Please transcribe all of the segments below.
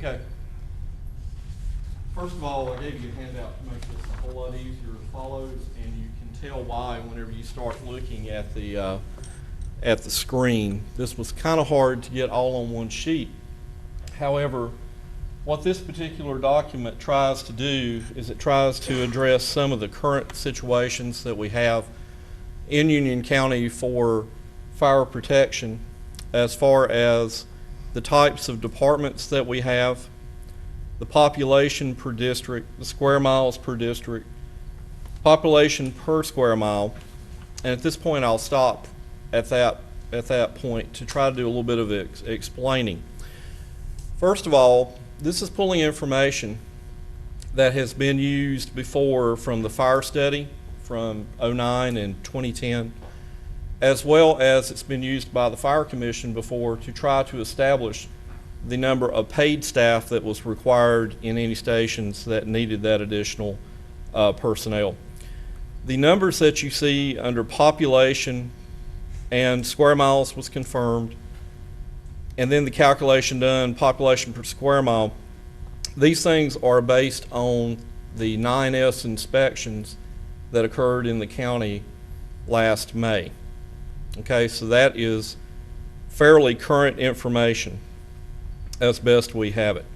Okay. First of all, I gave you a handout to make this a whole lot easier to follow, and you can tell why whenever you start looking at the screen. This was kind of hard to get all on one sheet. However, what this particular document tries to do is it tries to address some of the current situations that we have in Union County for fire protection, as far as the types of departments that we have, the population per district, the square miles per district, population per square mile. And at this point, I'll stop at that point to try to do a little bit of explaining. First of all, this is pulling information that has been used before from the fire study from 2009 and 2010, as well as it's been used by the Fire Commission before to try to establish the number of paid staff that was required in any stations that needed that additional personnel. The numbers that you see under population and square miles was confirmed, and then the calculation done, population per square mile. These things are based on the 9S inspections that occurred in the county last May. Okay, so that is fairly current information as best we have it.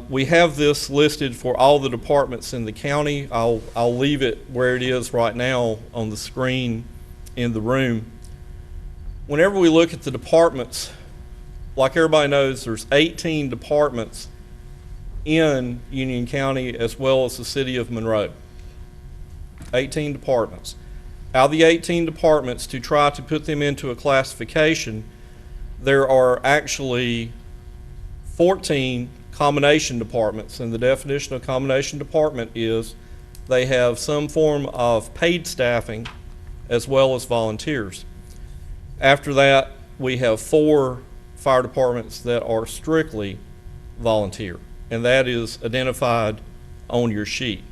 We have this listed for all the departments in the county. I'll leave it where it is right now on the screen in the room. Whenever we look at the departments, like everybody knows, there's 18 departments in Union County as well as the city of Monroe. 18 departments. Out of the 18 departments, to try to put them into a classification, there are actually 14 combination departments, and the definition of combination department is they have some form of paid staffing as well as volunteers. After that, we have 4 fire departments that are strictly volunteer, and that is identified on your sheet.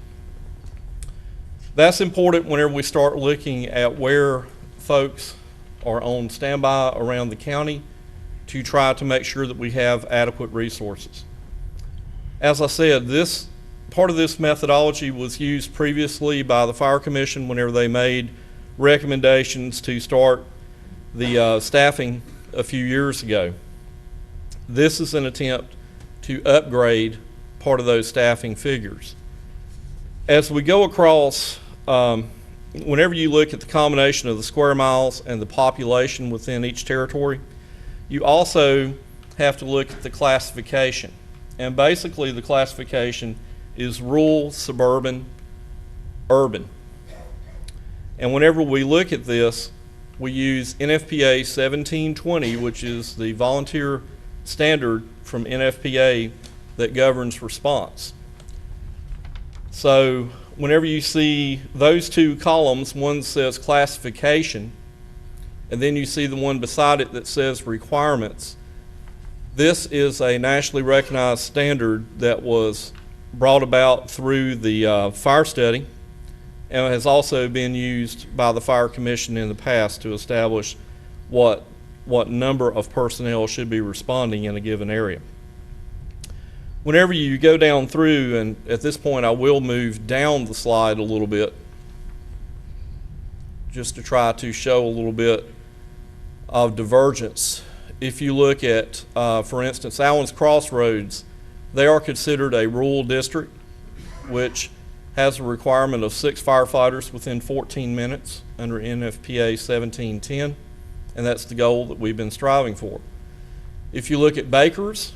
That's important whenever we start looking at where folks are on standby around the county to try to make sure that we have adequate resources. As I said, this part of this methodology was used previously by the Fire Commission whenever they made recommendations to start the staffing a few years ago. This is an attempt to upgrade part of those staffing figures. As we go across, whenever you look at the combination of the square miles and the population within each territory, you also have to look at the classification. And basically the classification is rural, suburban, urban. And whenever we look at this, we use NFPA 1720, which is the volunteer standard from NFPA that governs response. So whenever you see those two columns, one says classification, and then you see the one beside it that says requirements. This is a nationally recognized standard that was brought about through the fire study, and has also been used by the Fire Commission in the past to establish what number of personnel should be responding in a given area. Whenever you go down through, and at this point I will move down the slide a little bit just to try to show a little bit of divergence. If you look at, for instance, Allen's Crossroads, they are considered a rural district, which has a requirement of 6 firefighters within 14 minutes under NFPA 1710, and that's the goal that we've been striving for. If you look at Bakers,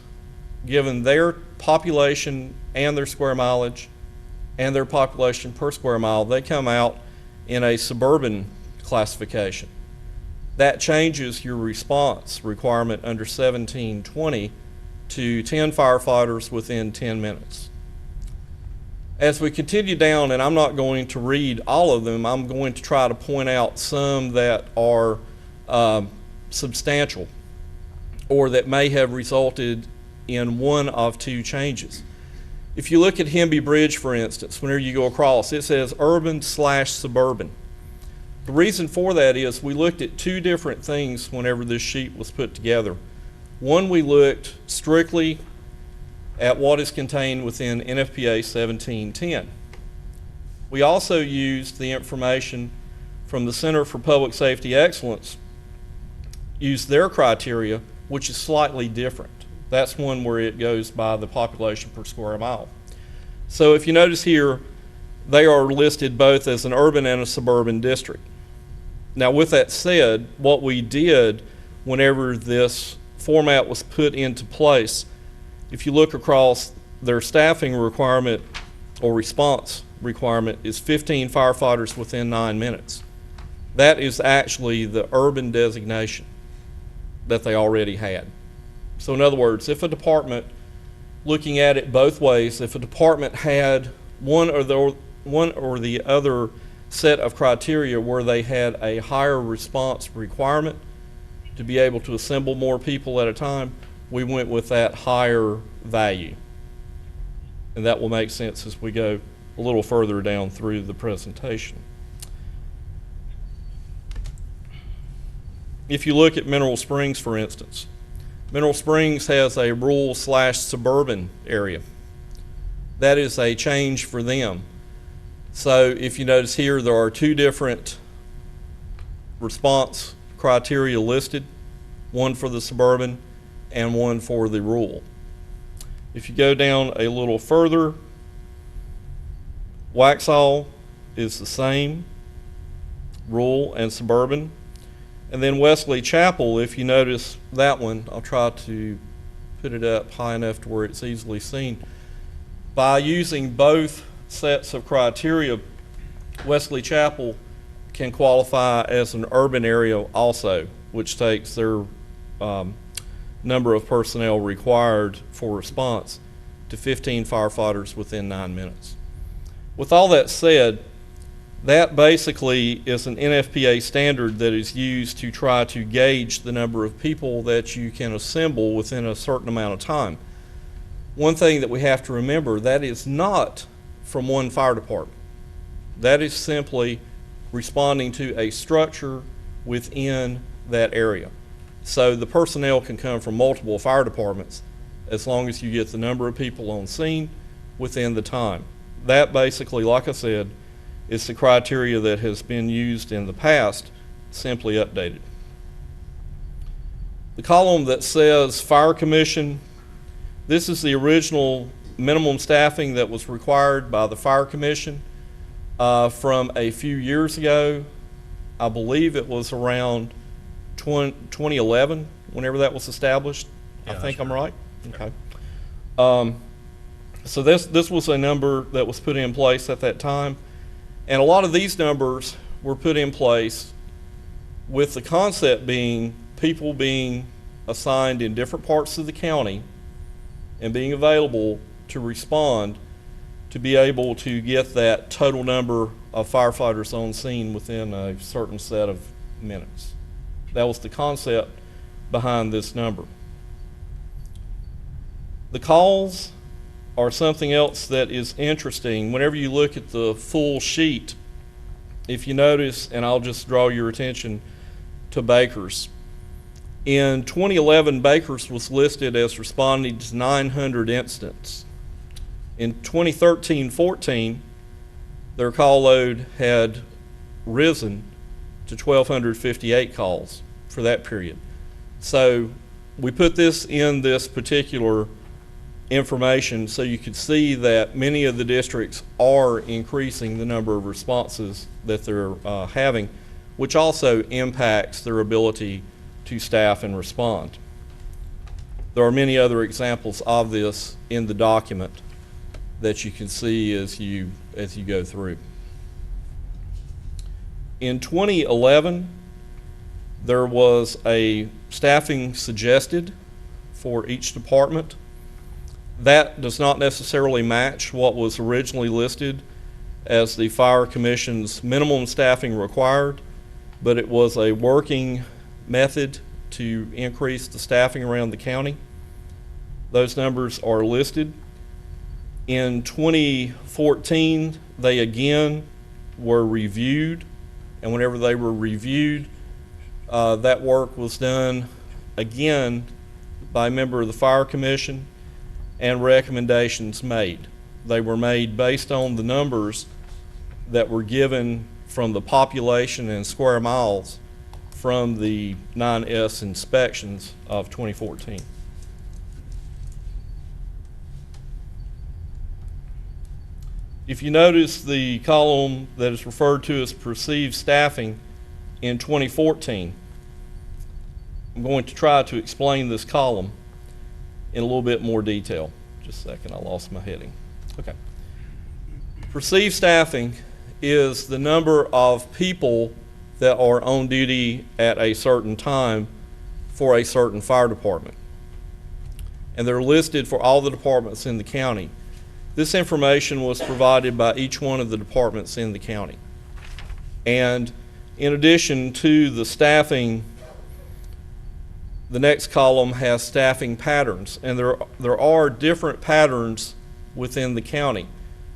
given their population and their square mileage and their population per square mile, they come out in a suburban classification. That changes your response requirement under 1720 to 10 firefighters within 10 minutes. As we continue down, and I'm not going to read all of them, I'm going to try to point out some that are substantial or that may have resulted in one of 2 changes. If you look at Hemby Bridge, for instance, whenever you go across, it says urban/suburban. The reason for that is we looked at 2 different things whenever this sheet was put together. One, we looked strictly at what is contained within NFPA 1710. We also used the information from the Center for Public Safety Excellence, used their criteria, which is slightly different. That's one where it goes by the population per square mile. So if you notice here, they are listed both as an urban and a suburban district. Now with that said, what we did whenever this format was put into place, if you look across, their staffing requirement or response requirement is 15 firefighters within 9 minutes. That is actually the urban designation that they already had. So in other words, if a department, looking at it both ways, if a department had one or the other set of criteria where they had a higher response requirement to be able to assemble more people at a time, we went with that higher value. And that will make sense as we go a little further down through the presentation. If you look at Mineral Springs, for instance, Mineral Springs has a rural/suburban area. That is a change for them. So if you notice here, there are two different response criteria listed, one for the suburban and one for the rural. If you go down a little further, Waxhaw is the same, rural and suburban. And then Wesley Chapel, if you notice that one, I'll try to put it up high enough to where it's easily seen. By using both sets of criteria, Wesley Chapel can qualify as an urban area also, which takes their number of personnel required for response to 15 firefighters within 9 minutes. With all that said, that basically is an NFPA standard that is used to try to gauge the number of people that you can assemble within a certain amount of time. One thing that we have to remember, that is not from one fire department. That is simply responding to a structure within that area. So the personnel can come from multiple fire departments as long as you get the number of people on scene within the time. That basically, like I said, is the criteria that has been used in the past, simply updated. The column that says Fire Commission, this is the original minimum staffing that was required by the Fire Commission from a few years ago. I believe it was around 2011, whenever that was established. Yeah, I think I'm right. Okay. So this was a number that was put in place at that time. And a lot of these numbers were put in place with the concept being people being assigned in different parts of the county and being available to respond to be able to get that total number of firefighters on scene within a certain set of minutes. That was the concept behind this number. The calls are something else that is interesting. Whenever you look at the full sheet, if you notice, and I'll just draw your attention to Bakers. In 2011, Bakers was listed as responding to 900 incidents. In 2013-14, their call load had risen to 1,258 calls for that period. So we put this in this particular information so you could see that many of the districts are increasing the number of responses that they're having, which also impacts their ability to staff and respond. There are many other examples of this in the document that you can see as you go through. In 2011, there was a staffing suggested for each department. That does not necessarily match what was originally listed as the Fire Commission's minimum staffing required, but it was a working method to increase the staffing around the county. Those numbers are listed. In 2014, they again were reviewed, and whenever they were reviewed, that work was done again by a member of the Fire Commission. and recommendations made. They were made based on the numbers that were given from the population and square miles from the 9S inspections of 2014. If you notice the column that is referred to as perceived staffing in 2014, I'm going to try to explain this column in a little bit more detail. Just a second, I lost my heading. Okay. Perceived staffing is the number of people that are on duty at a certain time for a certain fire department. And they're listed for all the departments in the county. This information was provided by each one of the departments in the county. And in addition to the staffing, the next column has staffing patterns, and there are different patterns within the county.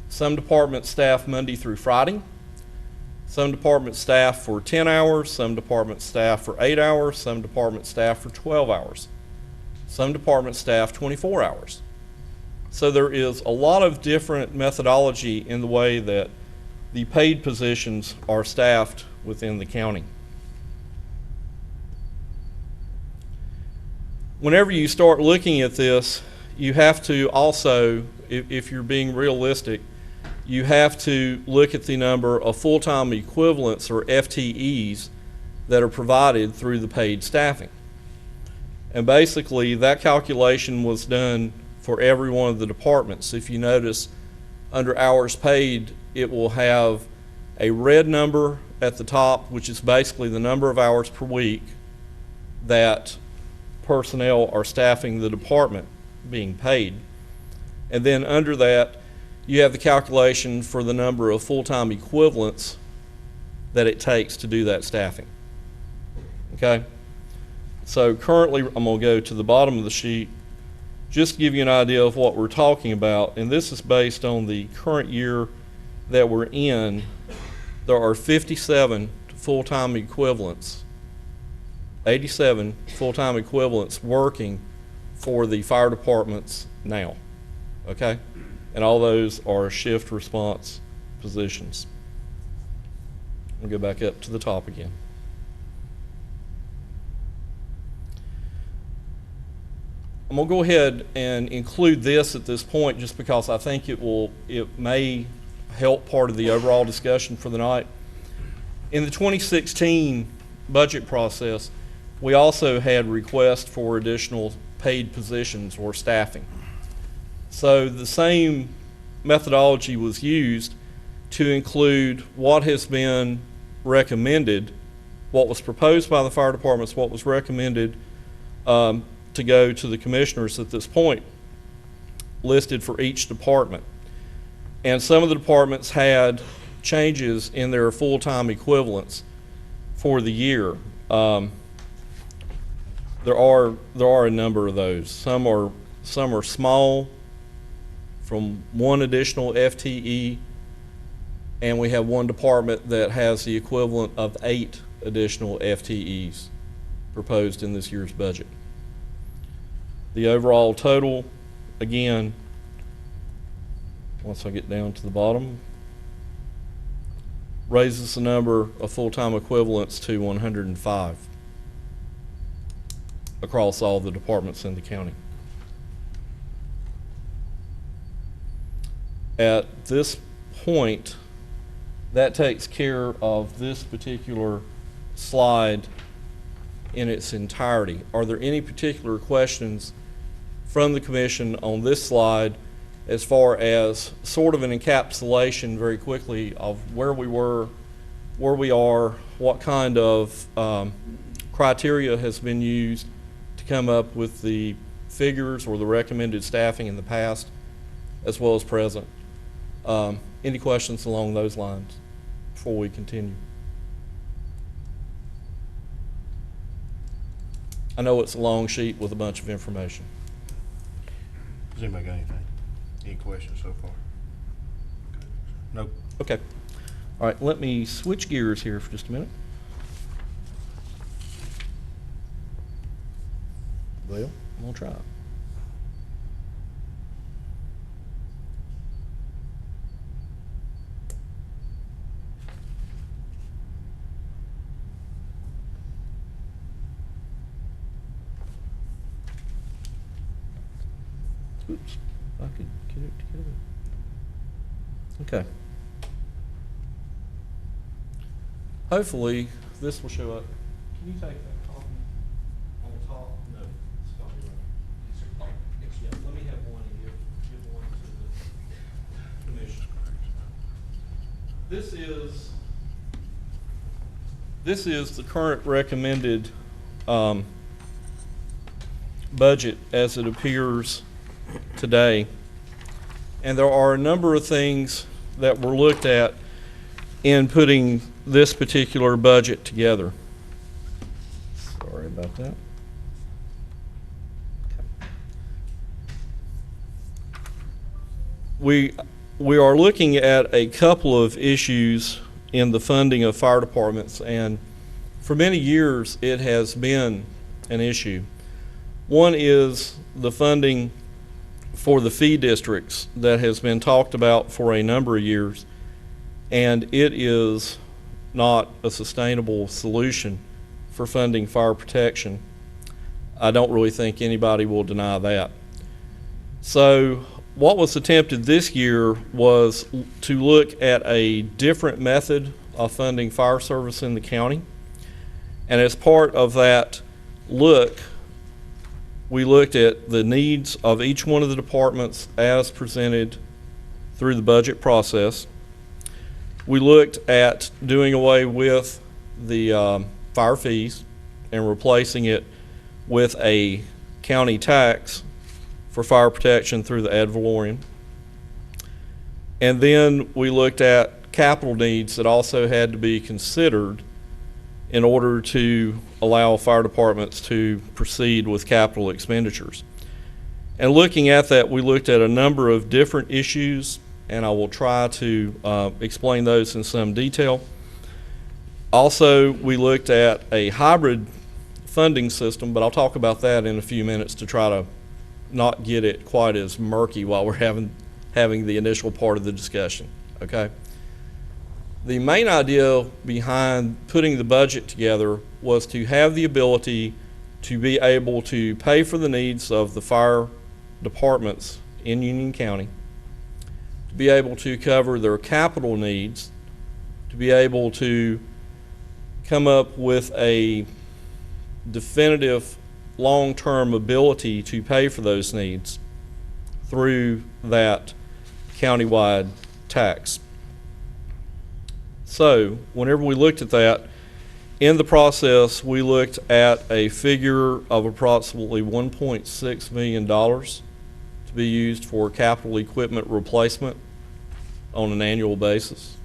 Some departments staff Monday through Friday. Some departments staff for 10 hours, some departments staff for 8 hours, some departments staff for 12 hours. Some departments staff 24 hours. So there is a lot of different methodology in the way that the paid positions are staffed within the county. Whenever you start looking at this, you have to also, if you're being realistic, you have to look at the number of full-time equivalents, or FTEs, that are provided through the paid staffing. And basically, that calculation was done for every one of the departments. If you notice, under hours paid, it will have a red number at the top, which is basically the number of hours per week that personnel are staffing the department being paid. And then under that, you have the calculation for the number of full-time equivalents that it takes to do that staffing. Okay? So currently, I'm going to go to the bottom of the sheet just to give you an idea of what we're talking about. And this is based on the current year that we're in. There are 57 full-time equivalents, 87 full-time equivalents working for the fire departments now. Okay? And all those are shift response positions. We'll go back up to the top again. I'm going to go ahead and include this at this point just because I think it may help part of the overall discussion for the night. In the 2016 budget process, we also had requests for additional paid positions or staffing. So the same methodology was used to include what has been recommended, what was proposed by the fire departments, what was recommended to go to the commissioners at this point, listed for each department. And some of the departments had changes in their full-time equivalents for the year. There are a number of those. Some are small, from one additional FTE, and we have one department that has the equivalent of 8 additional FTEs proposed in this year's budget. The overall total, again, once I get down to the bottom, raises the number of full-time equivalents to 105 across all the departments in the county. At this point, that takes care of this particular slide in its entirety. Are there any particular questions from the commission on this slide as far as sort of an encapsulation very quickly of where we were, where we are, what kind of criteria has been used to come up with the figures or the recommended staffing in the past as well as present? Any questions along those lines before we continue? I know it's a long sheet with a bunch of information. Does anybody got anything? Any questions so far? Nope. Okay. All right, let me switch gears here for just a minute. Well, I'm going to try. Oops, I could get it together. Okay. Hopefully, this will show up. Can you take that copy on the top? No, it's copyright. Yeah, let me have one and give one to the commission. This is the current recommended budget as it appears today. And there are a number of things that were looked at in putting this particular budget together. Sorry about that. We are looking at a couple of issues in the funding of fire departments, and for many years it has been an issue. One is the funding for the fee districts that has been talked about for a number of years, and it is not a sustainable solution for funding fire protection. I don't really think anybody will deny that. So what was attempted this year was to look at a different method of funding fire service in the county. And as part of that look, we looked at the needs of each one of the departments as presented through the budget process. We looked at doing away with the fire fees and replacing it with a county tax for fire protection through the ad valorem. And then we looked at capital needs that also had to be considered in order to allow fire departments to proceed with capital expenditures. And looking at that, we looked at a number of different issues, and I will try to explain those in some detail. Also, we looked at a hybrid funding system, but I'll talk about that in a few minutes to try to not get it quite as murky while we're having the initial part of the discussion, okay? The main idea behind putting the budget together was to have the ability to be able to pay for the needs of the fire departments in Union County, to be able to cover their capital needs, to be able to come up with a definitive long-term ability to pay for those needs through that countywide tax. So whenever we looked at that, in the process we looked at a figure of approximately $1.6 million to be used for capital equipment replacement on an annual basis.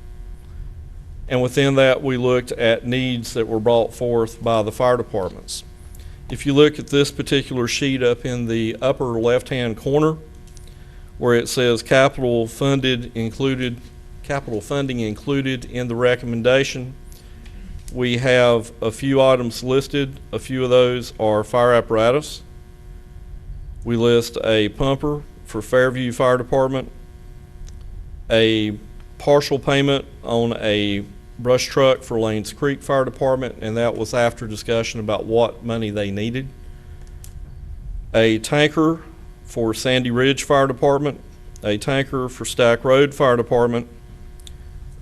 And within that we looked at needs that were brought forth by the fire departments. If you look at this particular sheet up in the upper left-hand corner where it says capital funding included in the recommendation, we have a few items listed. A few of those are fire apparatus. We list a pumper for Fairview Fire Department, a partial payment on a brush truck for Lanes Creek Fire Department, and that was after discussion about what money they needed. A tanker for Sandy Ridge Fire Department, a tanker for Stack Road Fire Department,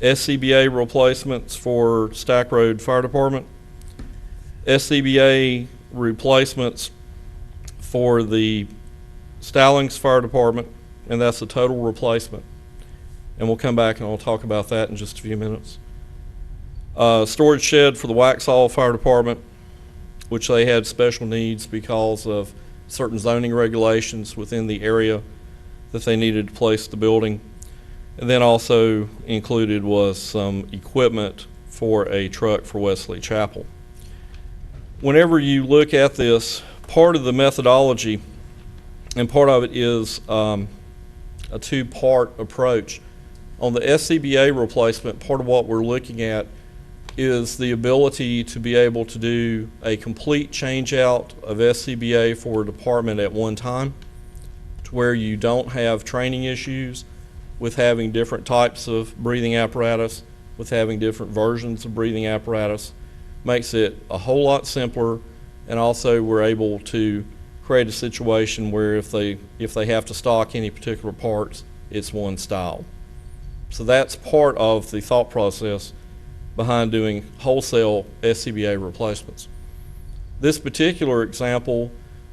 SCBA replacements for Stack Road Fire Department, SCBA replacements for the Stallings Fire Department, and that's a total replacement. And we'll come back and I'll talk about that in just a few minutes. Storage shed for the Waxhaw Fire Department, which they had special needs because of certain zoning regulations within the area that they needed to place the building. And then also included was some equipment for a truck for Wesley Chapel. Whenever you look at this, part of the methodology and part of it is a two-part approach. On the SCBA replacement, part of what we're looking at is the ability to be able to do a complete change out of SCBA for a department at one time, to where you don't have training issues with having different types of breathing apparatus, with having different versions of breathing apparatus. Makes it a whole lot simpler, and also we're able to create a situation where if they have to stock any particular parts, it's one style. So that's part of the thought process behind doing wholesale SCBA replacements. This particular example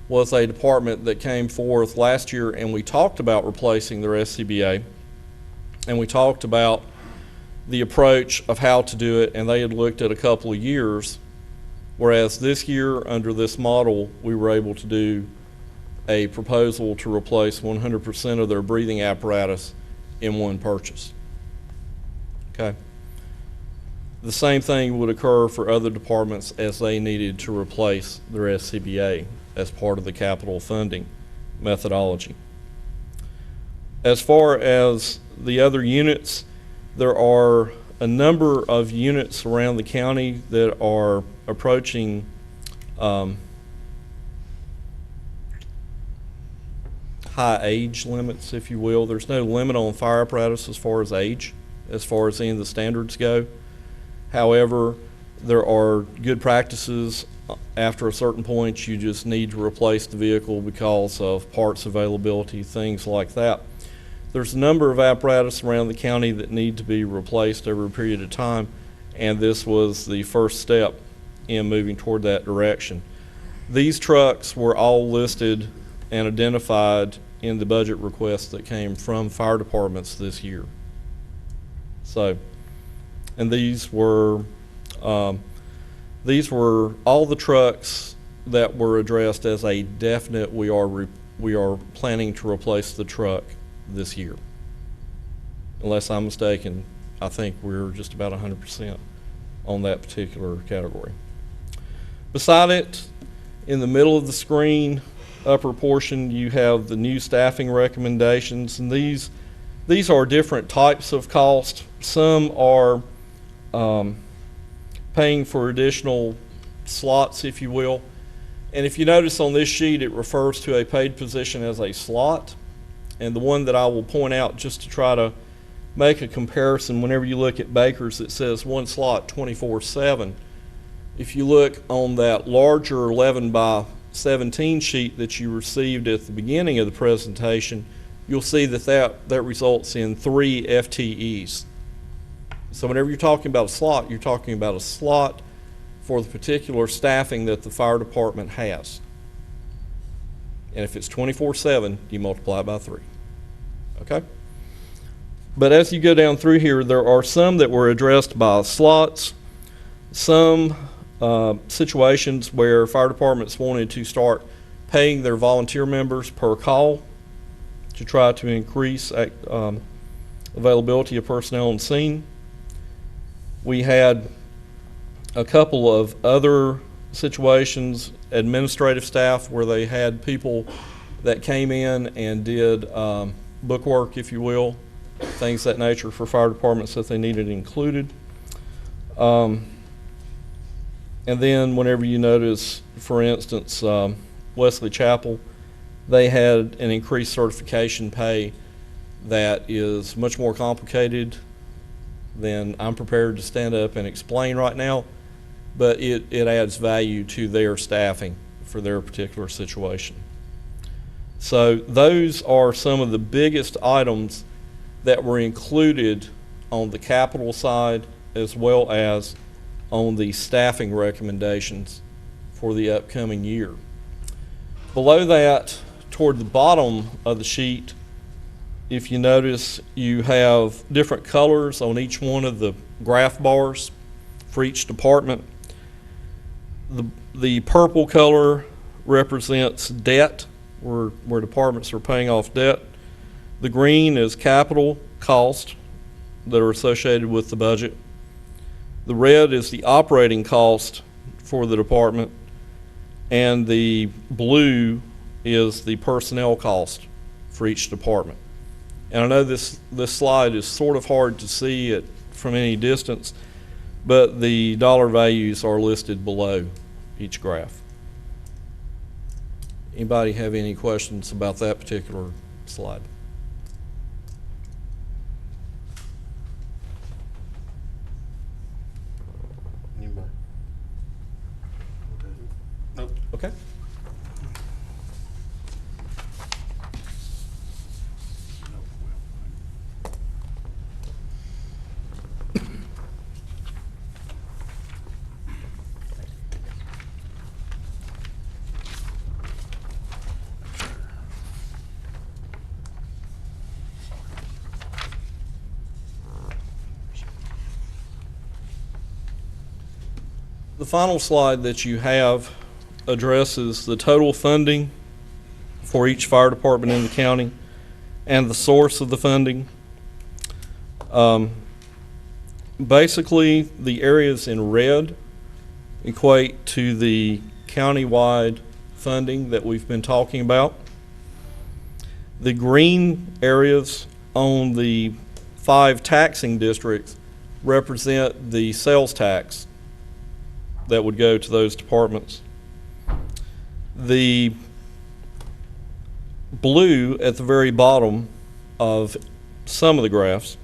was a department that came forth last year, and we talked about replacing their SCBA, and we talked about the approach of how to do it, and they had looked at a couple of years, whereas this year, under this model, we were able to do a proposal to replace 100% of their breathing apparatus in one purchase. Okay. The same thing would occur for other departments as they needed to replace their SCBA as part of the capital funding methodology. As far as the other units, there are a number of units around the county that are approaching high age limits, if you will. There's no limit on fire apparatus as far as age, as far as any of the standards go. However, there are good practices. After a certain point, you just need to replace the vehicle because of parts availability, things like that. There's a number of apparatus around the county that need to be replaced over a period of time, and this was the first step in moving toward that direction. These trucks were all listed and identified in the budget requests that came from fire departments this year. So, and these were all the trucks that were addressed as a definite, we are planning to replace the truck this year. Unless I'm mistaken, I think we're just about 100% on that particular category. Beside it, in the middle of the screen, upper portion, you have the new staffing recommendations, and these are different types of cost. Some are paying for additional slots, if you will. And if you notice on this sheet, it refers to a paid position as a slot. And the one that I will point out just to try to make a comparison, whenever you look at Baker's, it says one slot 24/7. If you look on that larger 11 by 17 sheet that you received at the beginning of the presentation, you'll see that results in 3 FTEs. So whenever you're talking about a slot, you're talking about a slot for the particular staffing that the fire department has. And if it's 24/7, you multiply it by 3. Okay? But as you go down through here, there are some that were addressed by slots, some situations where fire departments wanted to start paying their volunteer members per call to try to increase availability of personnel on scene. We had a couple of other situations, administrative staff, where they had people that came in and did bookwork, if you will, things of that nature for fire departments that they needed included. And then whenever you notice, for instance, Wesley Chapel, they had an increased certification pay that is much more complicated than I'm prepared to stand up and explain right now, but it adds value to their staffing for their particular situation. So those are some of the biggest items that were included on the capital side as well as on the staffing recommendations for the upcoming year. Below that, toward the bottom of the sheet, if you notice, you have different colors on each one of the graph bars for each department. The purple color represents debt, where departments are paying off debt. The green is capital cost that are associated with the budget. The red is the operating cost for the department, and the blue is the personnel cost for each department. And I know this slide is sort of hard to see it from any distance, but the dollar values are listed below each graph. Anybody have any questions about that particular slide? Anybody? Nope. Okay. The final slide that you have addresses the total funding for each fire department in the county and the source of the funding. Basically, the areas in red equate to the countywide funding that we've been talking about. The green areas on the 5 taxing districts represent the sales tax that would go to those departments. The blue at the very bottom of some of the graphs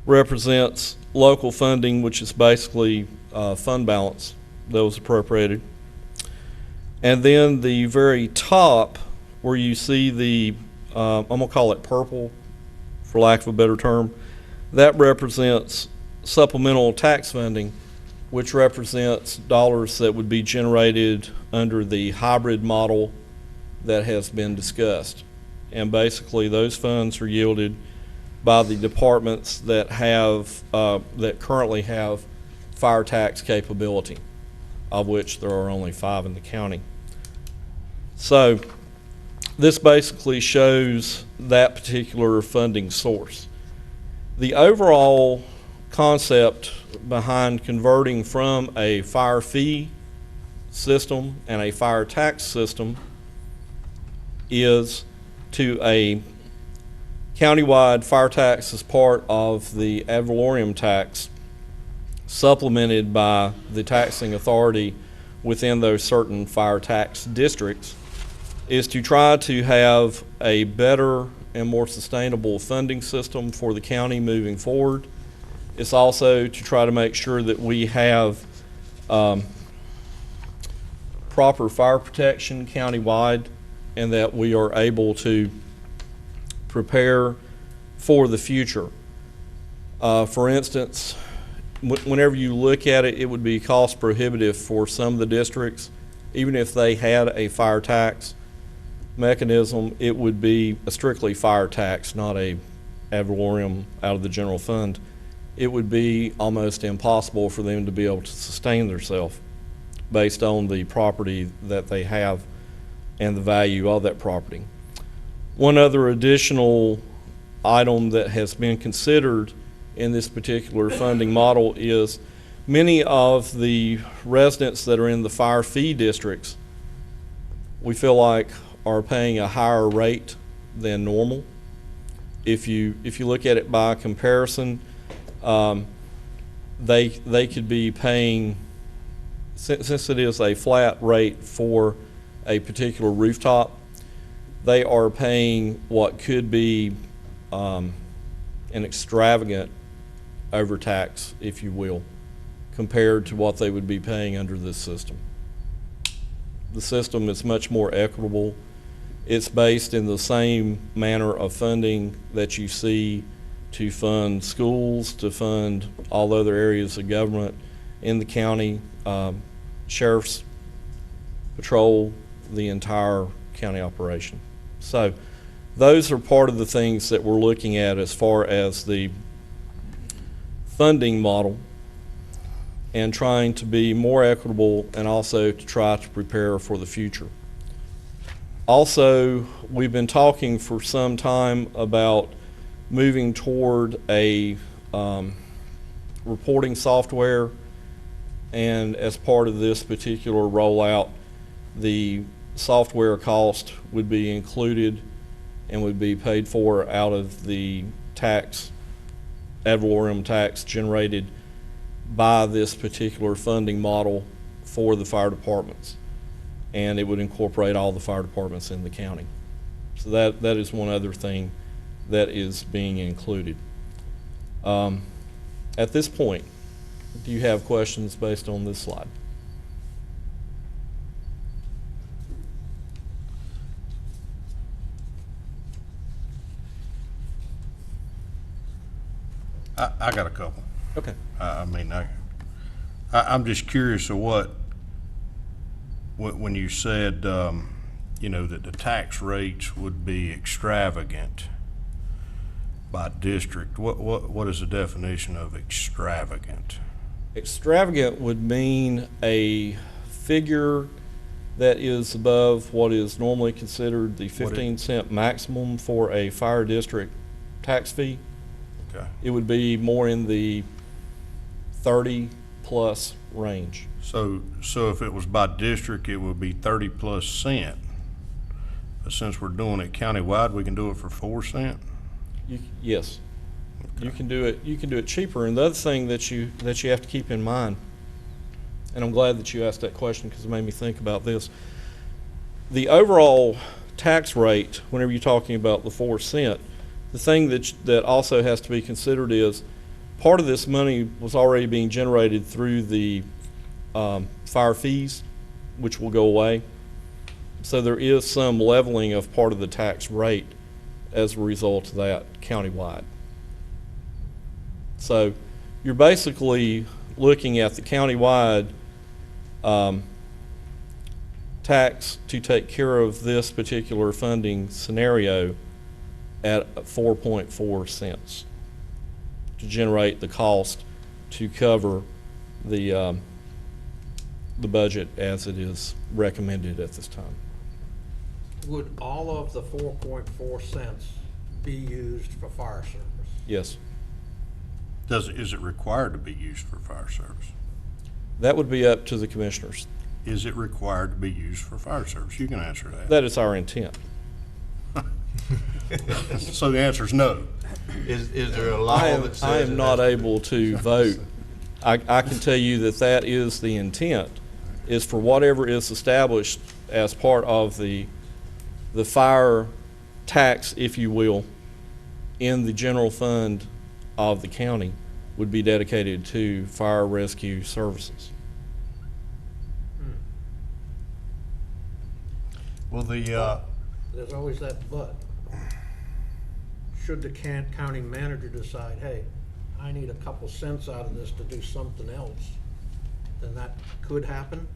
represents local funding, which is basically fund balance that was appropriated. And then the very top, where you see the, I'm going to call it purple, for lack of a better term, that represents supplemental tax funding, which represents dollars that would be generated under the hybrid model that has been discussed. And basically, those funds are yielded by the departments that have, that currently have fire tax capability, of which there are only 5 in the county. So this basically shows that particular funding source. The overall concept behind converting from a fire fee system and a fire tax system is to a countywide fire tax as part of the ad valorem tax, supplemented by the taxing authority within those certain fire tax districts, is to try to have a better and more sustainable funding system for the county moving forward. It's also to try to make sure that we have proper fire protection countywide, and that we are able to prepare for the future. For instance, whenever you look at it, it would be cost prohibitive for some of the districts. Even if they had a fire tax mechanism, it would be a strictly fire tax, not a ad valorem out of the general fund. It would be almost impossible for them to be able to sustain themselves based on the property that they have and the value of that property. One other additional item that has been considered in this particular funding model is many of the residents that are in the fire fee districts, we feel like, are paying a higher rate than normal. If you look at it by comparison, they could be paying, since it is a flat rate for a particular rooftop, they are paying what could be an extravagant overtax, if you will, compared to what they would be paying under this system. The system is much more equitable. It's based in the same manner of funding that you see to fund schools, to fund all other areas of government in the county, sheriff's patrol, the entire county operation. So those are part of the things that we're looking at as far as the funding model, and trying to be more equitable, and also to try to prepare for the future. Also, we've been talking for some time about moving toward a reporting software, and as part of this particular rollout, the software cost would be included and would be paid for out of the tax, ad valorem tax generated by this particular funding model for the fire departments. And it would incorporate all the fire departments in the county. So that is one other thing that is being included. At this point, do you have questions based on this slide? I got a couple. Okay. I'm just curious of when you said, you know, that the tax rates would be extravagant by district. What is the definition of extravagant? Extravagant would mean a figure that is above what is normally considered the 15-cent maximum for a fire district tax fee. Okay. It would be more in the 30-plus range. So if it was by district, it would be 30+ cent. But since we're doing it countywide, we can do it for 4 cent? Yes. You can do it cheaper. And the other thing that you have to keep in mind, and I'm glad that you asked that question because it made me think about this. The overall tax rate, whenever you're talking about the 4 cent, the thing that also has to be considered is part of this money was already being generated through the fire fees, which will go away. So there is some leveling of part of the tax rate as a result of that countywide. So you're basically looking at the countywide tax to take care of this particular funding scenario at 4.4 cents to generate the cost to cover the budget as it is recommended at this time. Would all of the 4.4 cents be used for fire service? Yes. Is it required to be used for fire service? That would be up to the commissioners. Is it required to be used for fire service? You can answer that. That is our intent. So the answer is no. Is there a law that says? I am not able to vote. I can tell you that is the intent, is for whatever is established as part of the fire tax, if you will, in the general fund of the county would be dedicated to fire rescue services. Well, the, There's always that but. Should the county manager decide, hey, I need a couple cents out of this to do something else, then that could happen?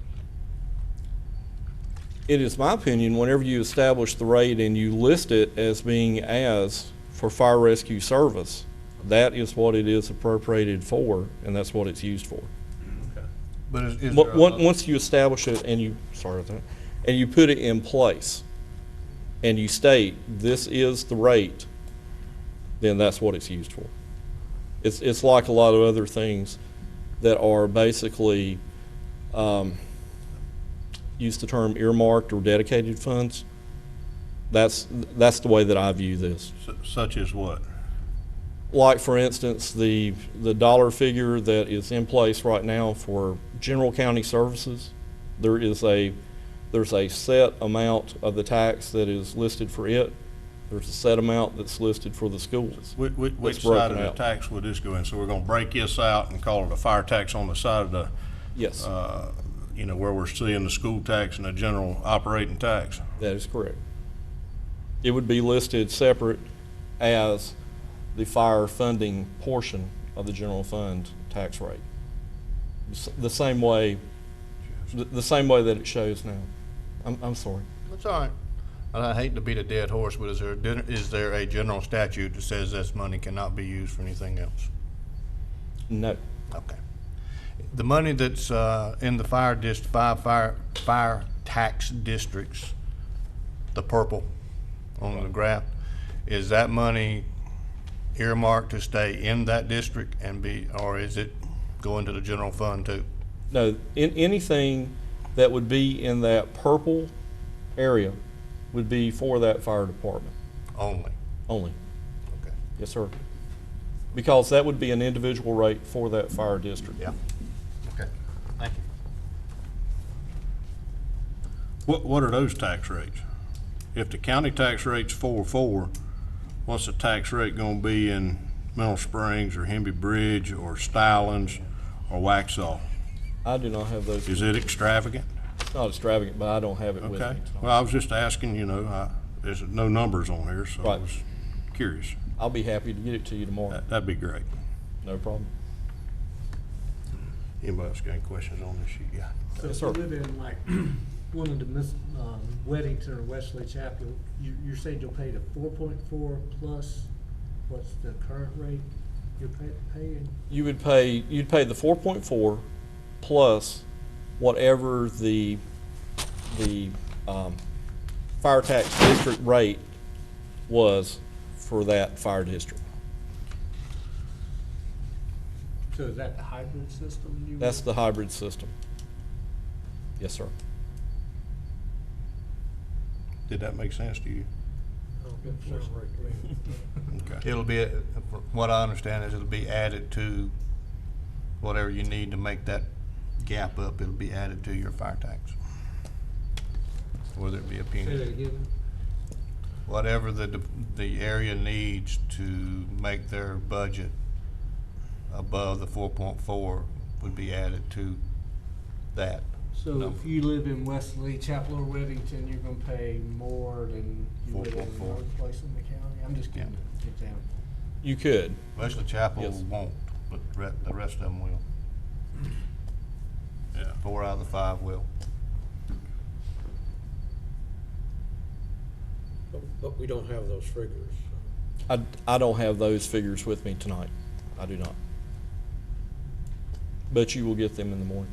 It is my opinion, whenever you establish the rate and you list it as being as for fire rescue service, that is what it is appropriated for, and that's what it's used for. Okay. but is But there a- once you establish it and you put it in place, and you state this is the rate, then that's what it's used for. It's like a lot of other things that are basically use the term earmarked or dedicated funds. That's the way that I view this. Such as what? Like, for instance, the dollar figure that is in place right now for general county services, there's a set amount of the tax that is listed for it. There's a set amount that's listed for the schools. Which It's side of broken the out. tax would this go in? So we're gonna break this out and call it a fire tax on the side of the, Yes, where we're seeing the school tax and the general operating tax? that is correct. It would be listed separate as the fire funding portion of the general fund tax rate. The same way that it shows now. I'm sorry. That's all right. I hate to beat a dead horse, but is there a general statute that says this money cannot be used for anything else? No. Okay. The money that's in the fire tax districts, the purple on the graph, is that money earmarked to stay in that district or is it going to the general fund too? No, anything that would be in that purple area would be for that fire department Only. only. Okay. Yes, sir. Because that would be an individual rate for that fire district. Yeah. Okay. Thank you. What are those tax rates? If the county tax rate's 4.4, what's the tax rate gonna be in Mineral Springs or Hemby Bridge or Stylings or Waxhaw? I do not have those. Is it extravagant? It's not extravagant, but I don't have it with me. Okay. Well, I was just asking, there's no numbers on here, so I Right. was curious. I'll be happy to get it to you tomorrow. That'd be great. No problem. Anybody else got any questions on this sheet? Yeah. So Yes, if you sir. live in like one of the Weddington or Wesley Chapel, you're saying you'll pay the 4.4 plus what's the current rate? You're paying, you'd pay the 4.4 plus whatever the fire tax district rate was for that fire district. so is that the hybrid system you? That's the hybrid system. Yes, sir. Did that make sense to you? Oh, that sounds right to me. Okay. It'll be, from what I understand is it'll be added to whatever you need to make that gap up, it'll be added to your fire tax. Whether it be a Say that penny, again? whatever the area needs to make their budget above the 4.4 would be added to that. So number. if you live in Wesley, Chapel or Weddington, you're gonna pay more than you would in 4.4. another place in the county? I'm just giving an example. You could. Wesley Chapel Yes. won't, but the rest of them will. Yeah. 4 out of the 5 will. But we don't have those figures. I don't have those figures with me tonight. I do not. But you will get them in the morning.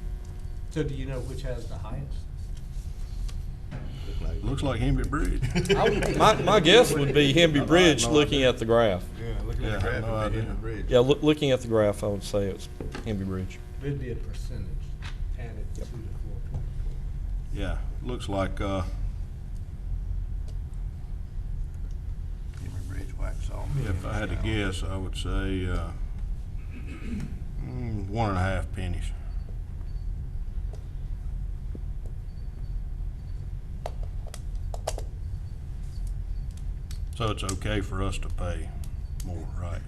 So do you know which has the highest? Looks like Henry Bridge. My guess would be Hemby Bridge, looking at the graph. Yeah, looking Yeah, at the I graph, know, I it'd be did. Henry Bridge. Yeah, looking at the graph, I would say it's Hemby Bridge. It'd be a percentage added to the 4.4. Yeah, looks like, Henry Bridge wax on. if I had to guess, I would say, 1.5 pennies. So it's okay for us to pay more, right?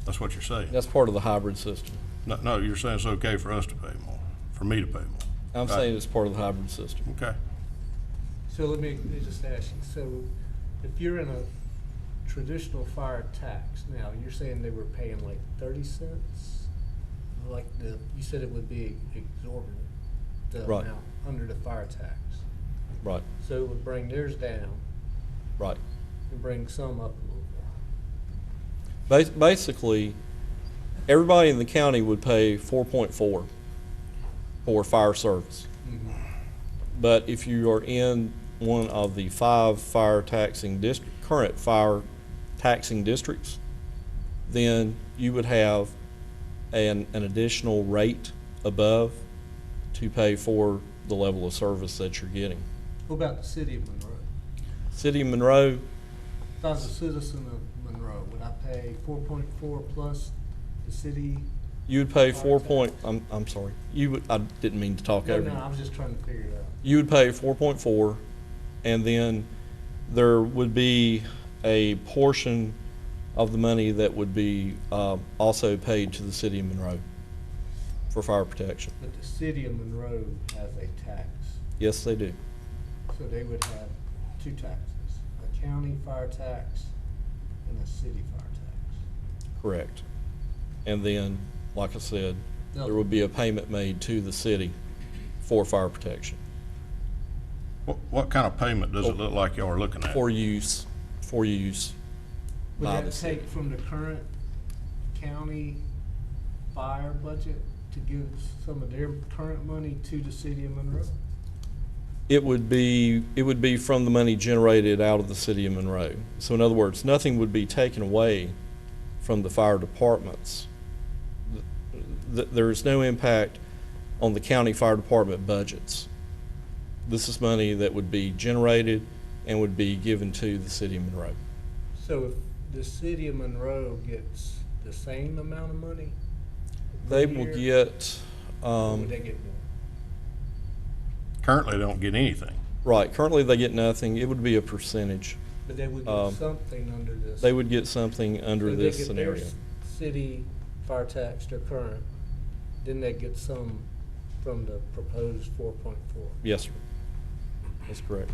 That's what you're saying? That's part of the hybrid system. No, you're saying it's okay for us to pay more, for me to pay more? I'm Right. saying it's part of the hybrid system. Okay. So let me just ask you, so if you're in a traditional fire tax, now, you're saying they were paying like 30 cents? Like you said it would be exorbitant, the Right. amount under the fire tax. Right, So it would bring theirs down right. and bring some up a little bit. Basically, everybody in the county would pay 4.4 for fire service. But if you are in one of the 5 current fire taxing districts, then you would have an additional rate above to pay for the level of service that you're getting. What about the city of Monroe? City of Monroe, If I was a citizen of Monroe, would I pay 4.4 plus the city? you would pay Fire 4 tax. I'm sorry, I didn't mean to talk No, over no, you. I was just trying to figure it out. You would pay 4.4, and then there would be a portion of the money that would be also paid to the city of Monroe for fire protection. But the city of Monroe has a tax, Yes, they do. so they would have 2 taxes, a county fire tax and a city fire tax. Correct. And then, like I said, there would be a payment made to the city for fire protection, What kind of payment does it look like y'all are looking at? for use Would by the that city. take from the current county fire budget to give some of their current money to the city of Monroe? It would be from the money generated out of the city of Monroe. So in other words, nothing would be taken away from the fire departments. There is no impact on the county fire department budgets. This is money that would be generated and would be given to the city of Monroe. So if the city of Monroe gets the same amount of money? They per will year, get, or would they get more? Currently, they don't get anything. right, currently they get nothing. It would be a percentage. But they would Um, get something under this. They would get something under So they this get scenario. their city fire tax, their current, then they get some from the proposed 4.4. Yes, sir. That's correct.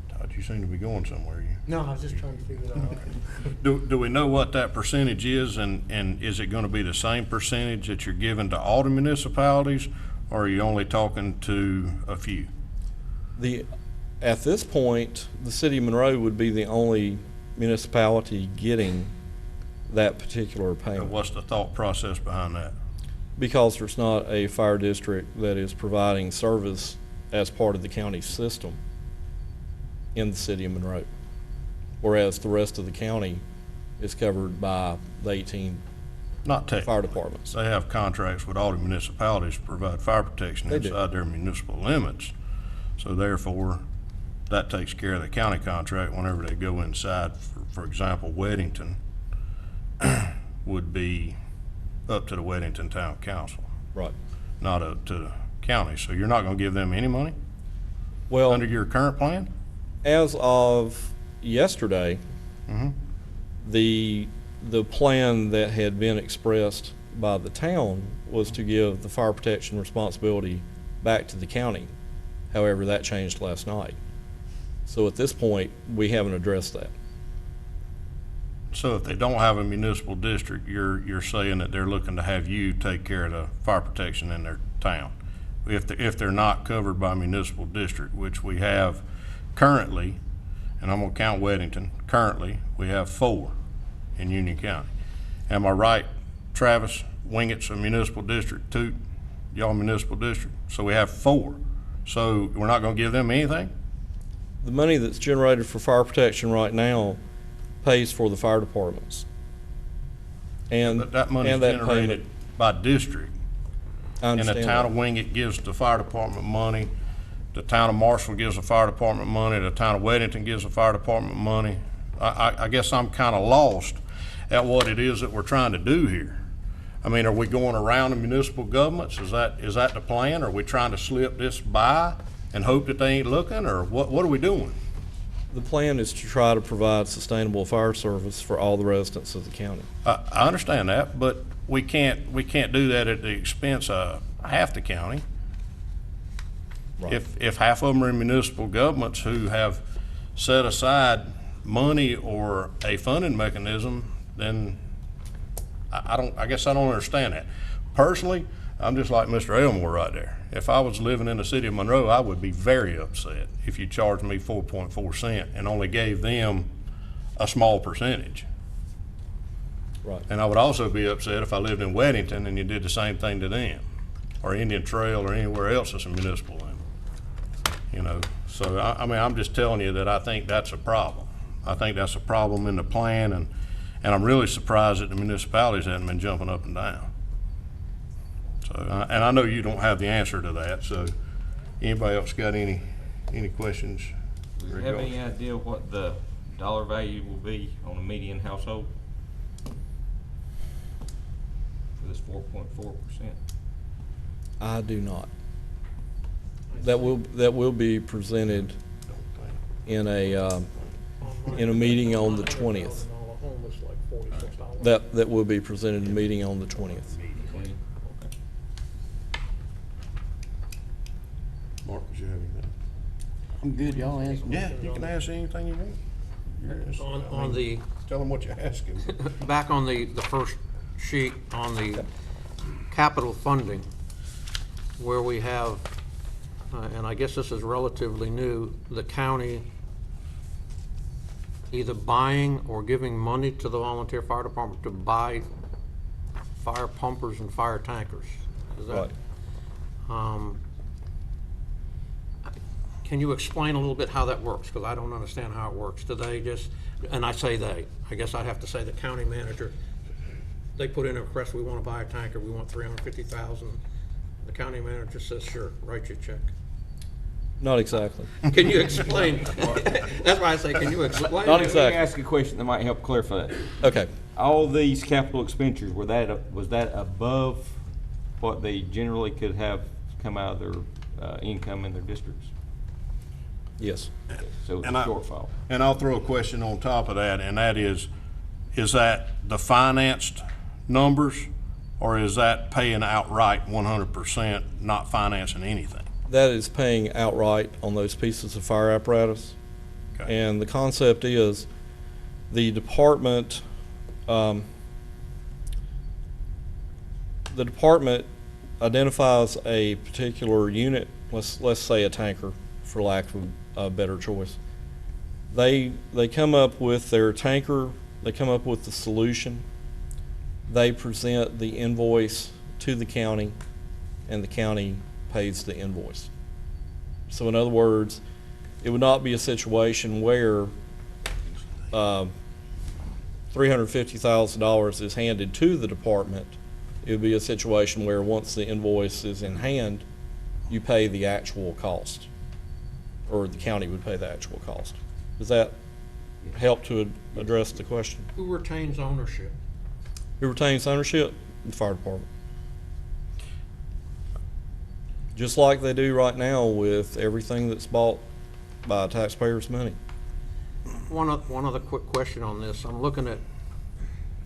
Todd, you seem to be going somewhere. No, I was just trying to figure it out. Do we know what that percentage is, and is it gonna be the same percentage that you're giving to all the municipalities, or are you only talking to a few? The, At this point, the city of Monroe would be the only municipality getting that particular And payment, what's the thought process behind that? because there's not a fire district that is providing service as part of the county system in the city of Monroe. Whereas the rest of the county is covered by the 18 Not fire technically. departments. They have contracts with all the municipalities to provide fire protection They do. inside their municipal limits. So therefore, that takes care of the county contract whenever they go inside. For example, Weddington would be up to the Weddington Town Council, Right. not up to the county. So you're not gonna give them any money Well, under your current plan? as of yesterday, Mhm. the plan that had been expressed by the town was to give the fire protection responsibility back to the county. However, that changed last night. So at this point, we haven't addressed that. So if they don't have a municipal district, you're saying that they're looking to have you take care of the fire protection in their town? If they're not covered by municipal district, which we have currently, and I'm gonna count Weddington, currently, we have 4 in Union County. Am I right, Travis? Wingett's a municipal district, Toot, y'all municipal district? So we have 4. So we're not gonna give them anything? The money that's generated for fire protection right now pays for the fire departments. And, But that money's and that generated payment, by district. I And understand the town that. of Wingate gives the fire department money, the town of Marshall gives the fire department money, the town of Weddington gives the fire department money. I guess I'm kind of lost at what it is that we're trying to do here. I mean, are we going around the municipal governments? Is that the plan? Are we trying to slip this by and hope that they ain't looking, or what are we doing? The plan is to try to provide sustainable fire service for all the residents of the county. I understand that, but we can't do that at the expense of half the county. Right. If half of them are in municipal governments who have set aside money or a funding mechanism, then I guess I don't understand that. Personally, I'm just like Mr. Elmore right there. If I was living in the city of Monroe, I would be very upset if you charged me 4.4 cents and only gave them a small percentage. Right. And I would also be upset if I lived in Weddington and you did the same thing to them, or Indian Trail, or anywhere else that's a municipal limit. You know, so I mean, I'm just telling you that I think that's a problem. I think that's a problem in the plan, and I'm really surprised that the municipalities haven't been jumping up and down. So, and I know you don't have the answer to that, so anybody else got any questions? Do you have any idea what the dollar value will be on a median household for this 4.4%? I do not. That will be presented in a meeting on the 20th. All the home was like $46. That will be presented in a meeting on the 20th. Mark, did you have anything? I'm good, y'all answer. Yeah, you can ask anything you want. On the, Tell them what you're asking. back on the first sheet, on the capital funding, where we have, and I guess this is relatively new, the county either buying or giving money to the volunteer fire department to buy fire pumpers and fire tankers. Is that? Right. Can you explain a little bit how that works? Because I don't understand how it works. Do they just, and I say they, I guess I'd have to say the county manager, they put in a request, we want to buy a tanker, we want 350,000. The county manager says, sure, write you a check. Not exactly. Can you explain? That's why I say, can you explain? Not Let me exactly. ask you a question that might help clarify that. Okay. All these capital expenditures, was that above what they generally could have come out of their income in their districts? Yes. So it's a And shortfall. And I'll throw a question on top of that, and that is that the financed numbers, or is that paying outright 100%, not financing anything? That is paying outright on those pieces of fire apparatus. Okay. And the concept is the department identifies a particular unit, let's say a tanker, for lack a better choice. They come up with their tanker, they come up with the solution, they present the invoice to the county, and the county pays the invoice. So in other words, it would not be a situation where $350,000 is handed to the department. It would be a situation where once the invoice is in hand, you pay the actual cost, or the county would pay the actual cost. Does that help to address the question? Who retains ownership? Who retains ownership? The fire department. Just like they do right now with everything that's bought by taxpayers' money. One other quick question on this. I'm looking at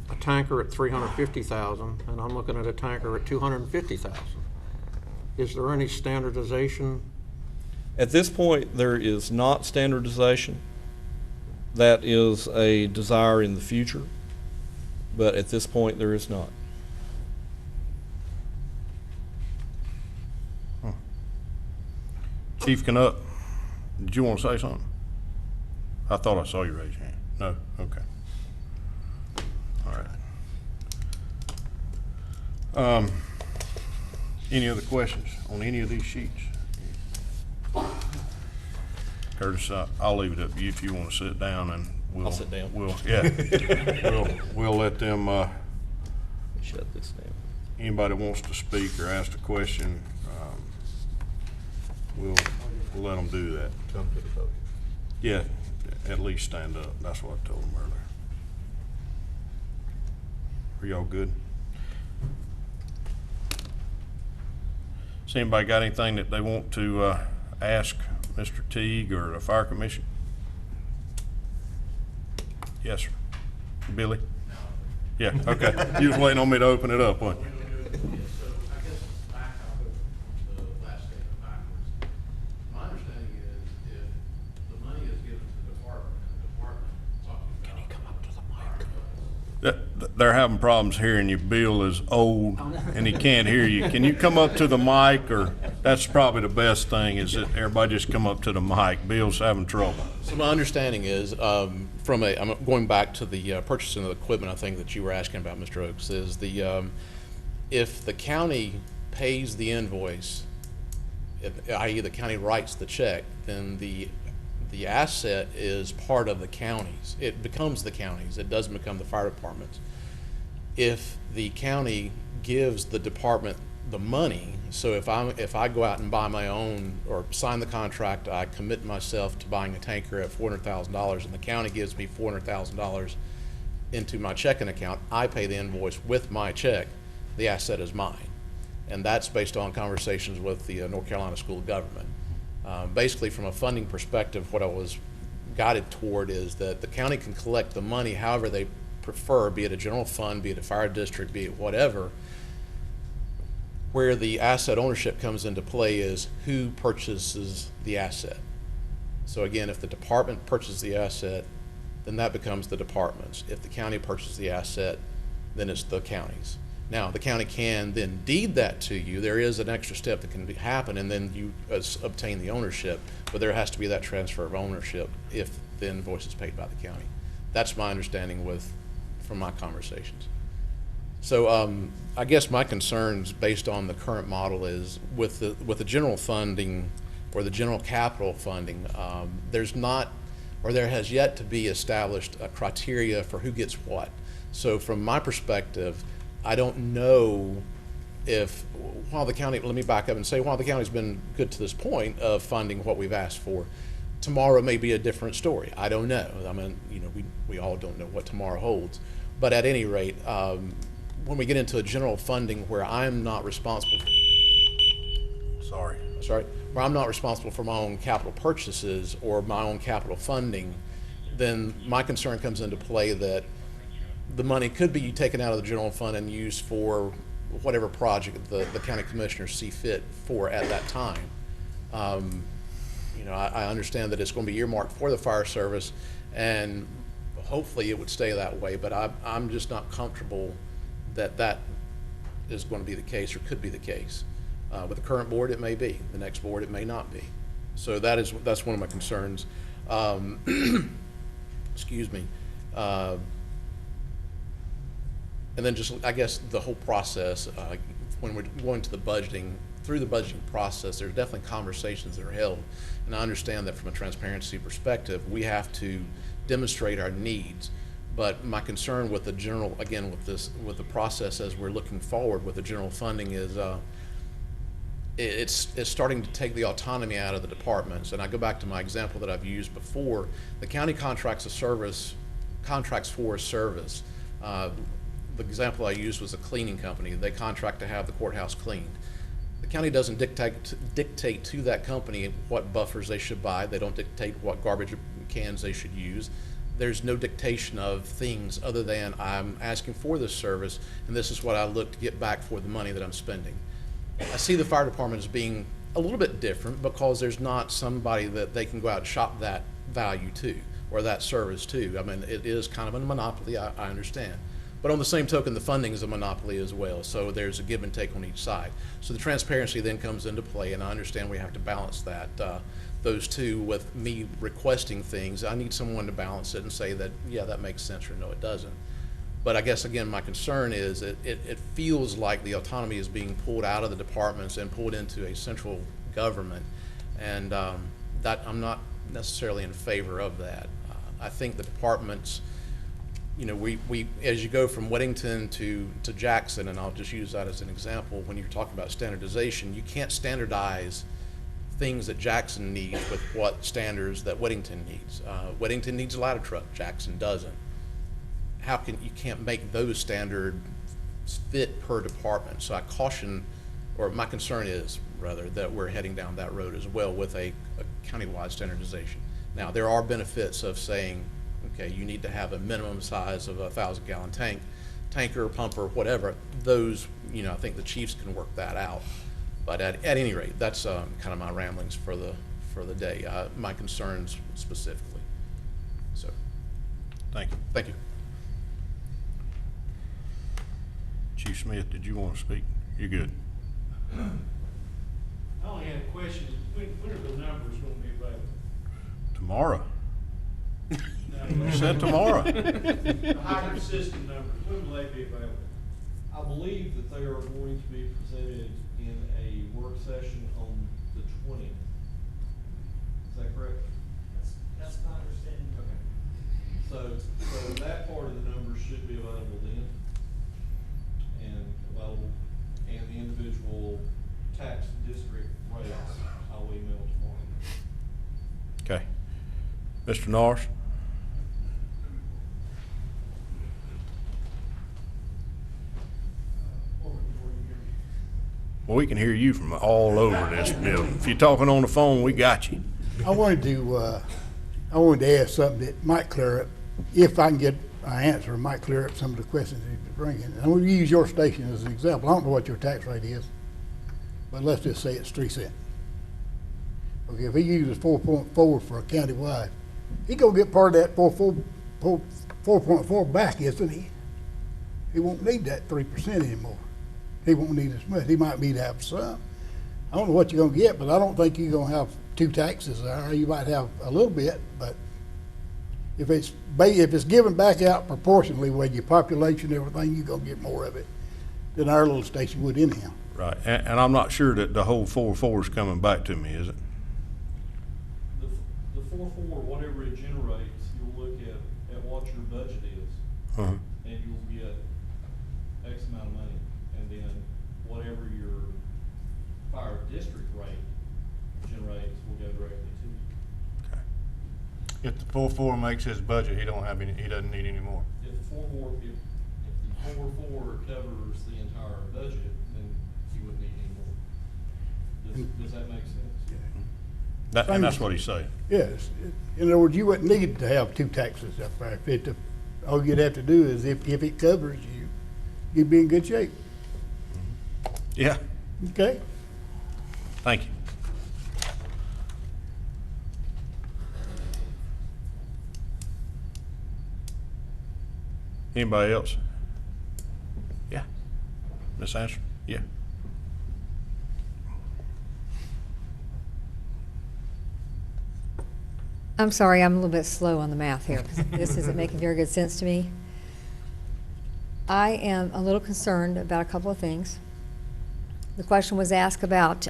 a tanker at $350,000, and I'm looking at a tanker at $250,000. Is there any standardization? At this point, there is not standardization. That is a desire in the future, but at this point, there is not. Chief Canuck, did you want to say something? I thought I saw you raise your hand. No? Okay. All right. Any other questions on any of these sheets? Curtis, I'll leave it up to you if you want to sit down, and we'll. I'll sit down. We'll let them, Shut this down. anybody wants to speak or ask a question, we'll let them do that. Come to the vote. Yeah, at least stand up. That's what I told them earlier. Are y'all good? Has anybody got anything that they want to ask Mr. Teague or the Fire Commission? Yes, sir. Billy? Yeah, okay. You was waiting on me to open it up, wasn't you? So I guess back, I'll go the last statement backwards. My understanding is if the money is given to the department and the department talking about. Can you come up to the mic? They're having problems hearing you. Bill is old and he can't hear you. Can you come up to the mic, or that's probably the best thing is that everybody just come up to the mic. Bill's having trouble. So my understanding is, I'm going back to the purchasing of the equipment, I think that you were asking about, Mr. Oaks, is if the county pays the invoice, i.e. the county writes the check, then the asset is part of the counties. It becomes the counties. It doesn't become the fire department's. If the county gives the department the money, so if I go out and buy my own or sign the contract, I commit myself to buying a tanker at $400,000, and the county gives me $400,000 into my checking account, I pay the invoice with my check. The asset is mine, and that's based on conversations with the North Carolina School of Government. Basically, from a funding perspective, what I was guided toward is that the county can collect the money however they prefer, be it a general fund, be it a fire district, be it whatever. Where the asset ownership comes into play is who purchases the asset. So again, if the department purchases the asset, then that becomes the department's. If the county purchases the asset, then it's the county's. Now, the county can then deed that to you. There is an extra step that can happen, and then you obtain the ownership, but there has to be that transfer of ownership if the invoice is paid by the county. That's my understanding from my conversations. So I guess my concerns based on the current model is with the general funding or the general capital funding, there's not, or there has yet to be established a criteria for who gets what. So from my perspective, I don't know if, while the county, let me back up and say, while the county's been good to this point of funding what we've asked for, tomorrow may be a different story. I don't know. I mean, we all don't know what tomorrow holds. But at any rate, when we get into a general funding where I'm not responsible, where I'm not responsible for my own capital purchases or my own capital funding, then my concern comes into play that the money could be taken out of the general fund and used for whatever project the county commissioners see fit for at that time. I understand that it's going to be earmarked for the fire service, and hopefully it would stay that way, but I'm just not comfortable that is going to be the case or could be the case. With the current board, it may be. The next board, it may not be. So that's one of my concerns. Excuse me. And then just, I guess, the whole process, when we're going to the budgeting, through the budgeting process, there's definitely conversations that are held. And I understand that from a transparency perspective, we have to demonstrate our needs. But my concern with the general, again, with the process as we're looking forward with the general funding is, it's starting to take the autonomy out of the departments. And I go back to my example that I've used before. The county contracts for a service. The example I used was a cleaning company. They contract to have the courthouse cleaned. The county doesn't dictate to that company what buffers they should buy. They don't dictate what garbage cans they should use. There's no dictation of things other than I'm asking for this service, and this is what I look to get back for the money that I'm spending. I see the fire department as being a little bit different because there's not somebody that they can go out and shop that value to or that service to. I mean, it is kind of a monopoly, I understand. But on the same token, the funding is a monopoly as well, so there's a give and take on each side. So the transparency then comes into play, and I understand we have to balance that, those two with me requesting things. I need someone to balance it and say that, yeah, that makes sense, or no, it doesn't. But I guess, again, my concern is it feels like the autonomy is being pulled out of the departments and pulled into a central government, and that I'm not necessarily in favor of that. I think the departments, you know, we as you go from Weddington to Jackson, and I'll just use that as an example, when you're talking about standardization, you can't standardize things that Jackson needs with what standards that Weddington needs. Weddington needs a ladder truck, Jackson doesn't. You can't make those standards fit per department. So I caution, or my concern is rather, that we're heading down that road as well with a countywide standardization. Now, there are benefits of saying, okay, you need to have a minimum size of 1,000-gallon tanker, pumper, whatever. Those, you know, I think the chiefs can work that out. But at any rate, that's kind of my ramblings for the day. My concerns specifically. So, Thank you. thank you. Chief Smith, did you want to speak? You're good. I only had a question, when are the numbers gonna be available? Tomorrow. Now, You said tomorrow. The hybrid system numbers, when will they be available? I believe that they are going to be presented in a work session on the 20th. Is that correct? That's my understanding. Okay. So that part of the numbers should be available then, and the individual tax district rates, I'll email tomorrow. Okay. Mr. Norris? Well, we can hear you from all over this building. If you're talking on the phone, we got you. I wanted to ask something that might clear up, if I can get an answer, it might clear up some of the questions you're bringing. And I'm going to use your station as an example. I don't know what your tax rate is, but let's just say it's 3 cents. Okay, if he uses 4.4 for a countywide, he gonna get part of that 4.4 back, isn't he? He won't need that 3% anymore. He won't need as much. He might need to have some. I don't know what you're gonna get, but I don't think you're gonna have 2 taxes there. You might have a little bit, but if it's given back out proportionally with your population and everything, you're gonna get more of it than our little station would anyhow. Right, and I'm not sure that the whole 4.4 is coming back to me, is it? The 4.4, whatever it generates, you'll look at what your budget is, Uh-huh. and you'll get X amount of money, and then whatever your fire district rate generates will go directly to you. Okay. If the 4.4 makes his budget, he doesn't need any more. If the 4.4 covers the entire budget, then you wouldn't need any more. Does that make sense? And that's what he's saying. Yes, in other words, you wouldn't need to have 2 taxes up there. All you'd have to do is if it covers you, you'd be in good shape. Yeah, Okay? thank you. Anybody else? Yeah. Miss Answer? Yeah. I'm sorry, I'm a little bit slow on the math here, 'cause this isn't making very good sense to me. I am a little concerned about a couple of things. The question was asked about,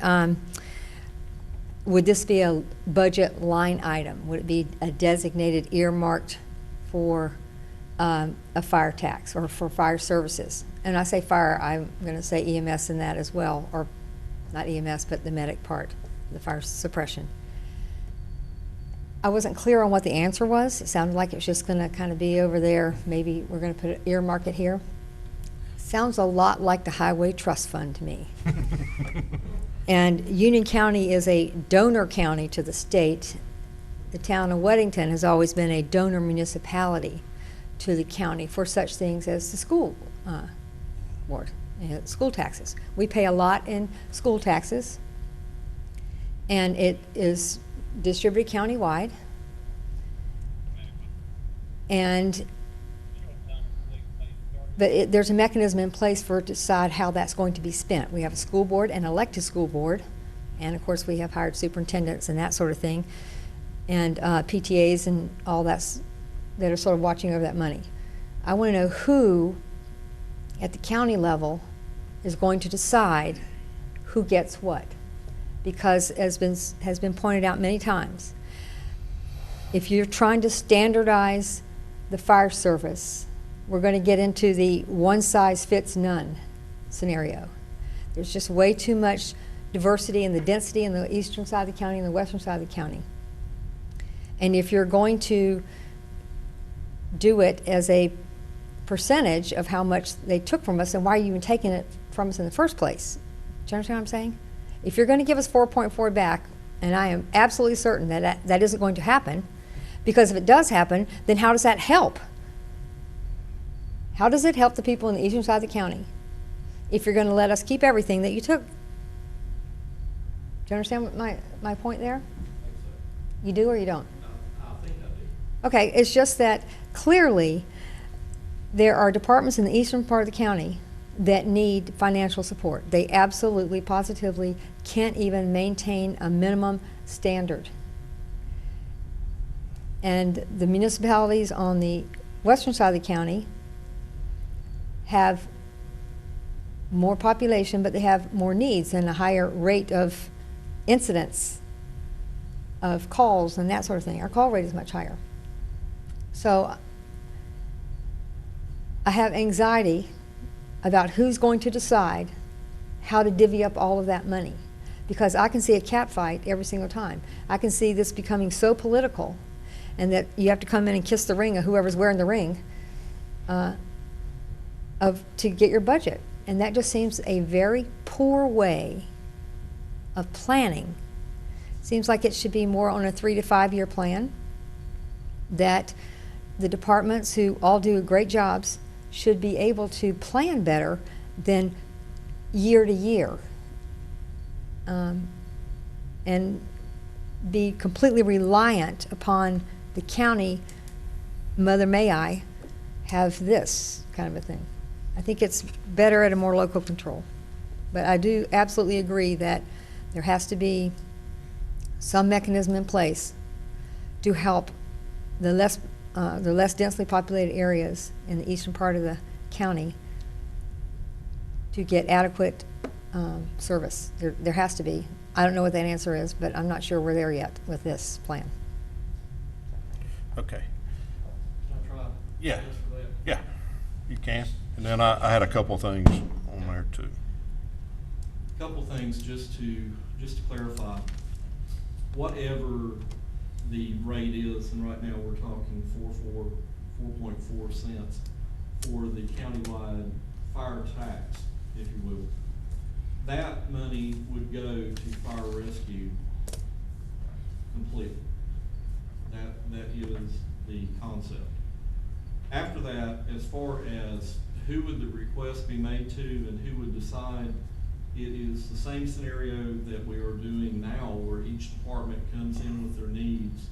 would this be a budget line item? Would it be a designated earmarked for a fire tax or for fire services? And I say fire, I'm going to say EMS in that as well, or not EMS, but the medic part, the fire suppression. I wasn't clear on what the answer was. It sounded like it was just going to kind of be over there. Maybe we're going to put an earmark it here. Sounds a lot like the Highway Trust Fund to me. And Union County is a donor county to the state. The town of Weddington has always been a donor municipality to the county for such things as the school board, school taxes. We pay a lot in school taxes, and it is distributed countywide. But there's a mechanism in place for it to decide how that's going to be spent. We have a school board, an elected school board, and of course we have hired superintendents and that sort of thing, and PTAs and all that are sort of watching over that money. I want to know who at the county level is going to decide who gets what. Because as has been pointed out many times, if you're trying to standardize the fire service, we're going to get into the one-size-fits-none scenario. There's just way too much diversity in the density in the eastern side of the county and the western side of the county. And if you're going to do it as a percentage of how much they took from us, then why are you even taking it from us in the first place? Do you understand what I'm saying? If you're going to give us 4.4 back, and I am absolutely certain that that isn't going to happen, because if it does happen, then how does that help? How does it help the people in the eastern side of the county if you're going to let us keep everything that you took? Do you understand what my point there? You do or you don't? I think I do. Okay, it's just that clearly there are departments in the eastern part of the county that need financial support. They absolutely, positively can't even maintain a minimum standard. And the municipalities on the western side of the county have more population, but they have more needs and a higher rate of incidents of calls and that sort of thing. Our call rate is much higher. So I have anxiety about who's going to decide how to divvy up all of that money. Because I can see a cat fight every single time. I can see this becoming so political, and that you have to come in and kiss the ring of whoever's wearing the ring to get your budget. And that just seems a very poor way of planning. Seems like it should be more on a 3 to 5 year plan, that the departments who all do great jobs should be able to plan better than year to year, and be completely reliant upon the county, Mother May I, have this kind of a thing. I think it's better at a more local control. But I do absolutely agree that there has to be some mechanism in place to help the less densely populated areas in the eastern part of the county to get adequate service. There has to be. I don't know what that answer is, but I'm not sure we're there yet with this plan. Okay. Can I try? Yeah. Just for that? Yeah, you can. And then I had a couple of things on there too. Couple things just to clarify. Whatever the rate is, and right now we're talking 4.4 cents for the countywide fire tax, if you will. That money would go to fire rescue completely. That is the concept. After that, as far as who would the request be made to and who would decide, it is the same scenario that we are doing now, where each department comes in with their needs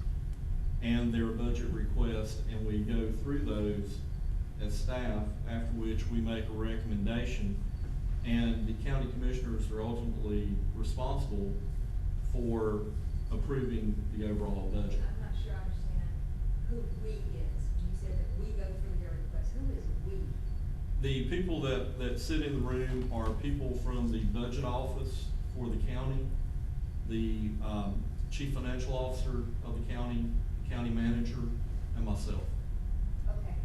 and their budget request, and we go through those as staff, after which we make a recommendation, and the county commissioners are ultimately responsible for approving the overall budget. I'm not sure I understand who "we" is? You said that we go through their request. Who is "we"? The people that sit in the room are people from the budget office for the county, the chief financial officer of the county manager, and myself. Okay,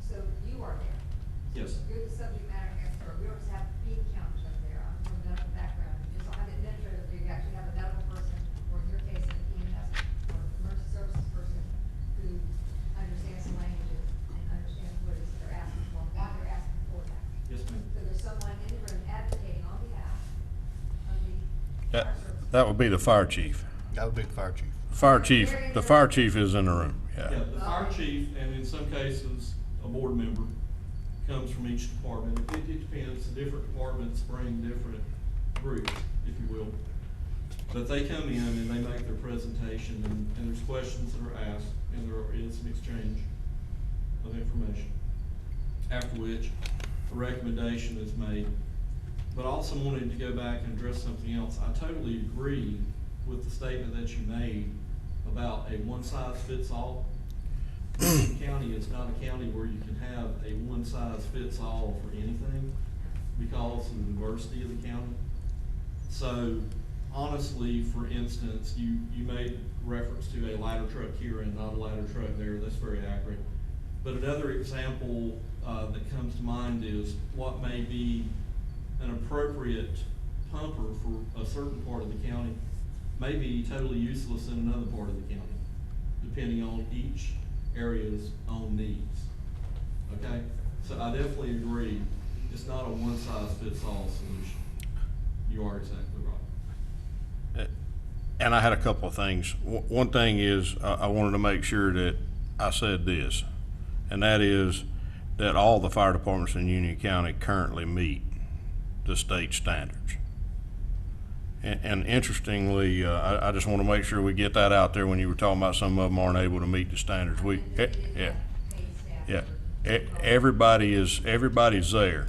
so you are there. Yes. You're the subject matter expert. We don't just have bean counters up there. I'm from a medical background. You just don't have an administrator, you actually have a medical person, or in your case, an EMS or emergency services person who understands the languages and understands what it is they're asking for, why they're asking for that. Yes, ma'am. So there's someone in the room advocating on behalf of the fire service. That would be the fire chief. That would be the fire chief. The fire chief is in the room, Yeah, yeah. the fire chief, and in some cases, a board member, comes from each department. It depends, the different departments bring different groups, if you will. But they come in and they make their presentation, and there's questions that are asked, and there is an exchange of information. After which, a recommendation is made. But I also wanted to go back and address something else. I totally agree with the statement that you made about a one-size-fits-all. Lincoln County is not a county where you can have a one-size-fits-all for anything because of the diversity of the county. So honestly, for instance, you made reference to a ladder truck here and not a ladder truck there. That's very accurate. But another example that comes to mind is what may be an appropriate pumper for a certain part of the county may be totally useless in another part of the county, depending on each area's own needs. Okay? So I definitely agree, it's not a one-size-fits-all solution. You are exactly right. And I had a couple of things. One thing is, I wanted to make sure that I said this, and that is that all the fire departments in Union County currently meet the state standards. And interestingly, I just want to make sure we get that out there when you were talking about some of them aren't able to meet the standards. Everybody's there.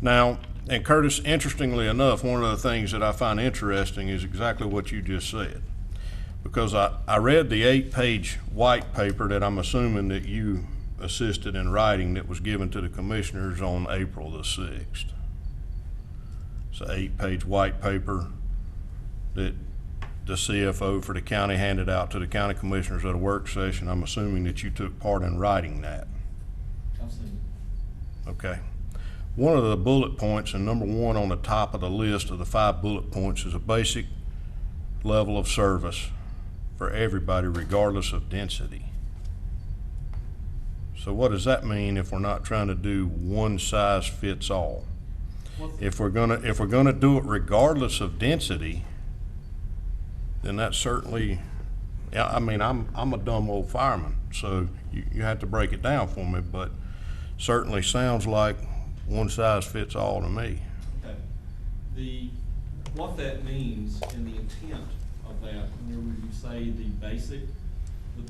Now, and Curtis, interestingly enough, one of the things that I find interesting is exactly what you just said. Because I read the 8-page white paper that I'm assuming that you assisted in writing that was given to the commissioners on April the 6th. It's an 8-page white paper that the CFO for the county handed out to the county commissioners at a work session. I'm assuming that you took part in writing that. I've seen it. Okay. One of the bullet points, and number one on the top of the list of the 5 bullet points, is a basic level of service for everybody regardless of density. So what does that mean if we're not trying to do one size fits all? If we're gonna do it regardless of density, then that's certainly, yeah, I mean, I'm a dumb old fireman, so you have to break it down for me, but certainly sounds like one size fits all to me. Okay. What that means and the intent of that, whenever you say the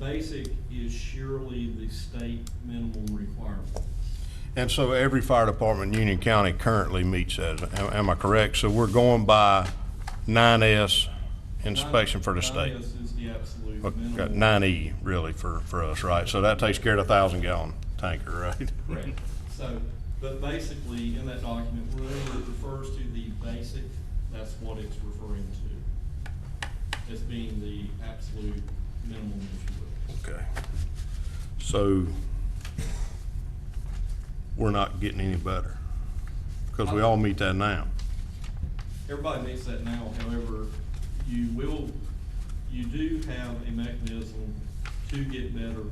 basic is surely the state minimum requirement. And so every fire department in Union County currently meets that, am I correct? So we're going by 9S inspection for the state. 9S is the absolute Okay, minimum. 9E really for us, right? So that takes care of the 1,000-gallon tanker, right? Correct. So, but basically, in that document, whenever it refers to the basic, that's what it's referring to, as being the absolute minimum, if you will. Okay. So we're not getting any better because we all meet that now. Everybody meets that now, however, you do have a mechanism to get better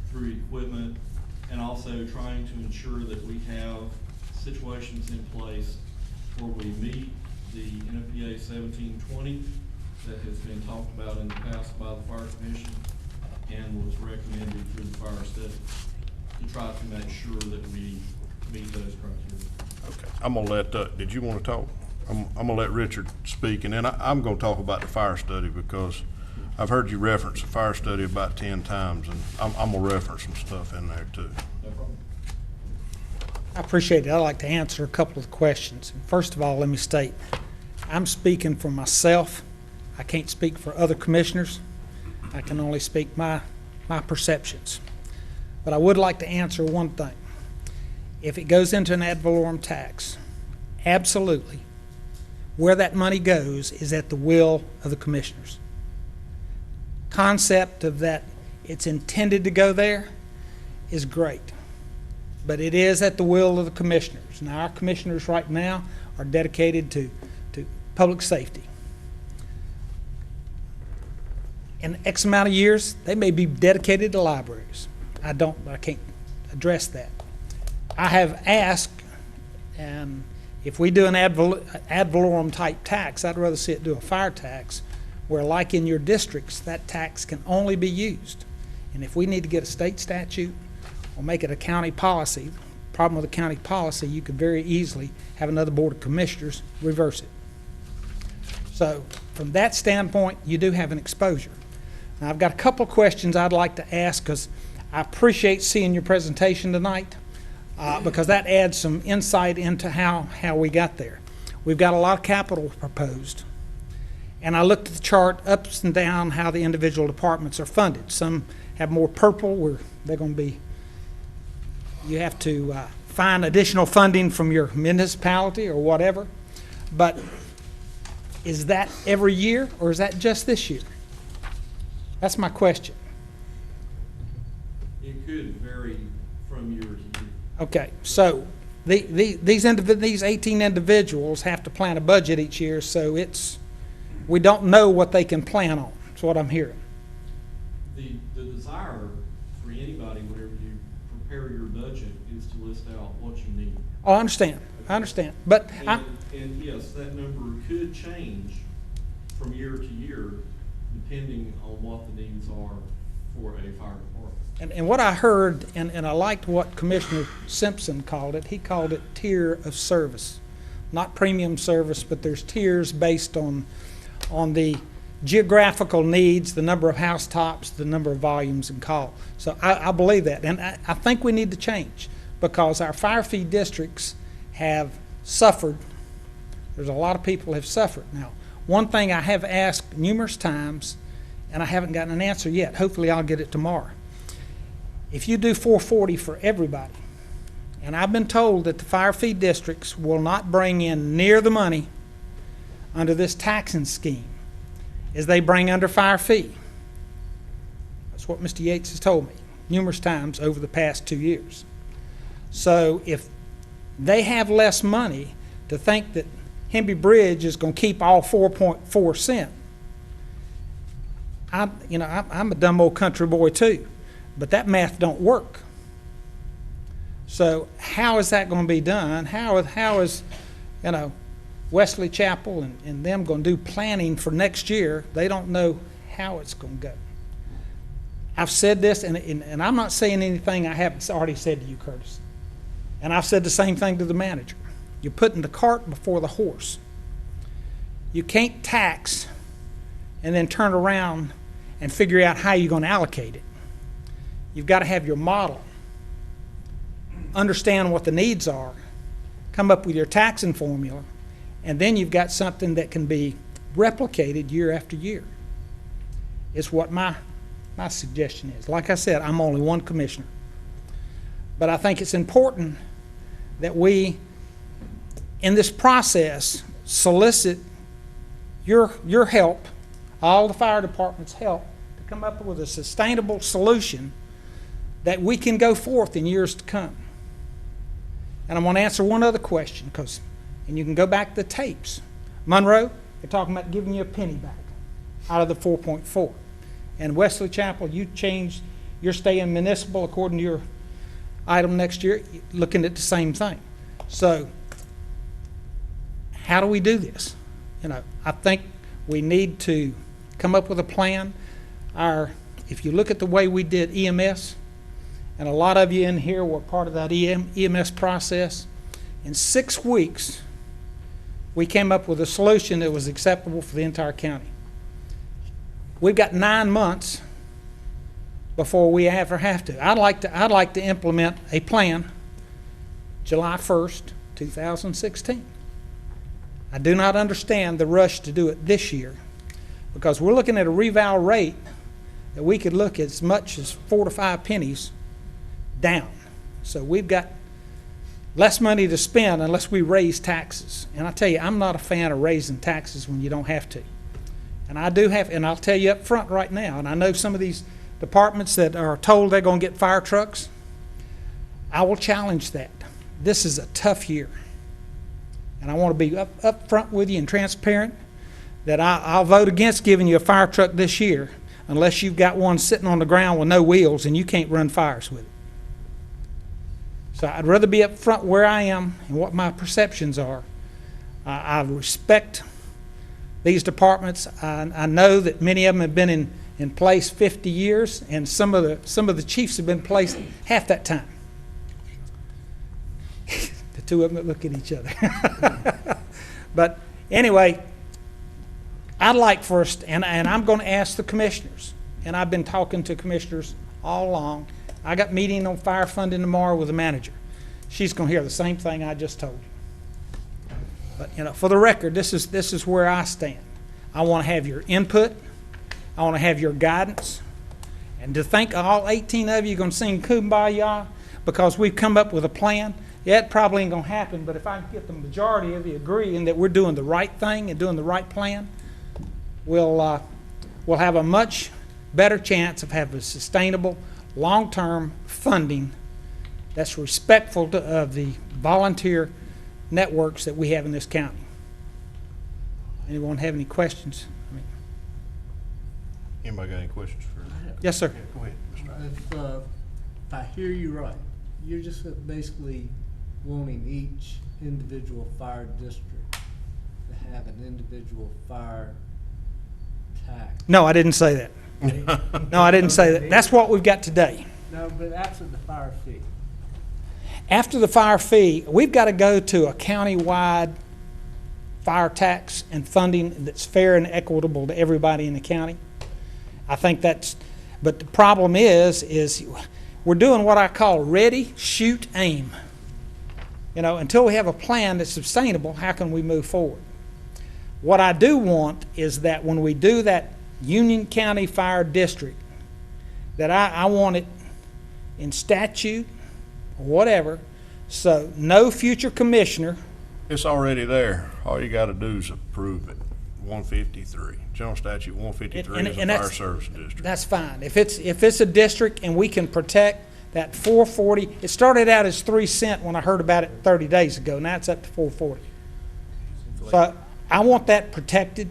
through equipment and also trying to ensure that we have situations in place where we meet the NFPA 1720 that has been talked about in the past by the Fire Commission and was recommended through the fire study to try to make sure that we meet those criteria. Okay. I'm gonna let, did you want to talk? I'm gonna let Richard speak, and then I'm gonna talk about the fire study because I've heard you reference the fire study about 10 times, and I'm gonna reference some stuff in there too. No problem. I appreciate it. I'd like to answer a couple of questions. First of all, let me state, I'm speaking for myself. I can't speak for other commissioners. I can only speak my my perceptions. But I would like to answer one thing. If it goes into an ad valorem tax, absolutely, where that money goes is at the will of the commissioners. Concept of that it's intended to go there is great, but it is at the will of the commissioners. Now, our commissioners right now are dedicated to public safety. In X amount of years, they may be dedicated to libraries. I can't address that. I have asked, if we do an ad valorem type tax, I'd rather see it do a fire tax, where like in your districts, that tax can only be used. And if we need to get a state statute or make it a county policy, problem with a county policy, you could very easily have another board of commissioners reverse it. So from that standpoint, you do have an exposure. Now, I've got a couple of questions I'd like to ask, because I appreciate seeing your presentation tonight, because that adds some insight into how we got there. We've got a lot of capital proposed, and I looked at the chart ups and down how the individual departments are funded. Some have more purple where they're going to be, you have to find additional funding from your municipality or whatever. But is that every year, or is that just this year? That's my question. It could vary from year to year. Okay, so these 18 individuals have to plan a budget each year, so we don't know what they can plan on. That's what I'm hearing. The desire for anybody, whenever you prepare your budget, is to list out what you need. Oh, I understand. I understand. But And yes, that number could change from year to year, depending on what the needs are for a fire department. And what I heard, and I liked what Commissioner Simpson called it, he called it tier of service. Not premium service, but there's tiers based on the geographical needs, the number of housetops, the number of volumes and call. So I believe that. And I think we need to change, because our fire fee districts have suffered. There's a lot of people have suffered. Now, one thing I have asked numerous times, and I haven't gotten an answer yet. Hopefully I'll get it tomorrow. If you do 440 for everybody, and I've been told that the fire fee districts will not bring in near the money under this taxing scheme as they bring under fire fee. That's what Mr. Yates has told me numerous times over the past 2 years. So if they have less money, to think that Hemby Bridge is going to keep all 4.4 cents, I'm a dumb old country boy too, but that math don't work. So how is that going to be done? How is Wesley Chapel and them going to do planning for next year? They don't know how it's going to go. I've said this, and I'm not saying anything I haven't already said to you, Curtis. And I've said the same thing to the manager. You're putting the cart before the horse. You can't tax and then turn around and figure out how you're going to allocate it. You've got to have your model, understand what the needs are, come up with your taxing formula, and then you've got something that can be replicated year after year. It's what my suggestion is. Like I said, I'm only one commissioner. But I think it's important that we, in this process, solicit your help, all the fire department's help, to come up with a sustainable solution that we can go forth in years to come. And I want to answer one other question, and you can go back to the tapes. Monroe, they're talking about giving you a penny back out of the 4.4. And Wesley Chapel, you're staying municipal according to your item next year, looking at the same thing. So how do we do this? I think we need to come up with a plan. If you look at the way we did EMS, and a lot of you in here were part of that EMS process, in 6 weeks, we came up with a solution that was acceptable for the entire county. We've got 9 months before we ever have to. I'd like to implement a plan July 1st, 2016. I do not understand the rush to do it this year, because we're looking at a reval rate that we could look as much as 4 to 5 pennies down. So we've got less money to spend unless we raise taxes. And I tell you, I'm not a fan of raising taxes when you don't have to. And I do have, and I'll tell you up front right now, and I know some of these departments that are told they're going to get fire trucks, I will challenge that. This is a tough year. And I want to be up front with you and transparent that I'll vote against giving you a fire truck this year unless you've got one sitting on the ground with no wheels and you can't run fires with it. So I'd rather be up front where I am and what my perceptions are. I respect these departments. I know that many of them have been in place 50 years, and some of the chiefs have been placed half that time. The two of them that look at each other. But anyway, I'd like first, and I'm going to ask the commissioners, and I've been talking to commissioners all along. I got meeting on fire funding tomorrow with the manager. She's going to hear the same thing I just told you. But for the record, this is where I stand. I want to have your input. I want to have your guidance. And to think all 18 of you are going to sing Kumbaya because we've come up with a plan, yeah, it probably ain't going to happen, but if I can get the majority of you agreeing that we're doing the right thing and doing the right plan, we'll have a much better chance of having sustainable, long-term funding that's respectful of the volunteer networks that we have in this county. Anyone have any questions? Anybody got any questions for? Yes, sir. Go ahead, Mr. Wright. If I hear you right, you're just basically wanting each individual fire district to have an individual fire tax. No, I didn't say that. No, I didn't say that. That's what we've got today. No, but absent the fire fee. After the fire fee, we've got to go to a county-wide fire tax and funding that's fair and equitable to everybody in the county. I think that's, but the problem is we're doing what I call ready, shoot, aim. Until we have a plan that's sustainable, how can we move forward? What I do want is that when we do that Union County Fire District, that I want it in statute or whatever, so no future commissioner. It's already there. All you got to do is approve it. 153, General Statute 153 is a fire that's- service district. That's fine. If it's a district and we can protect that 440, it started out as 3 cents when I heard about it 30 days ago. Now it's up to 440. So I want that protected.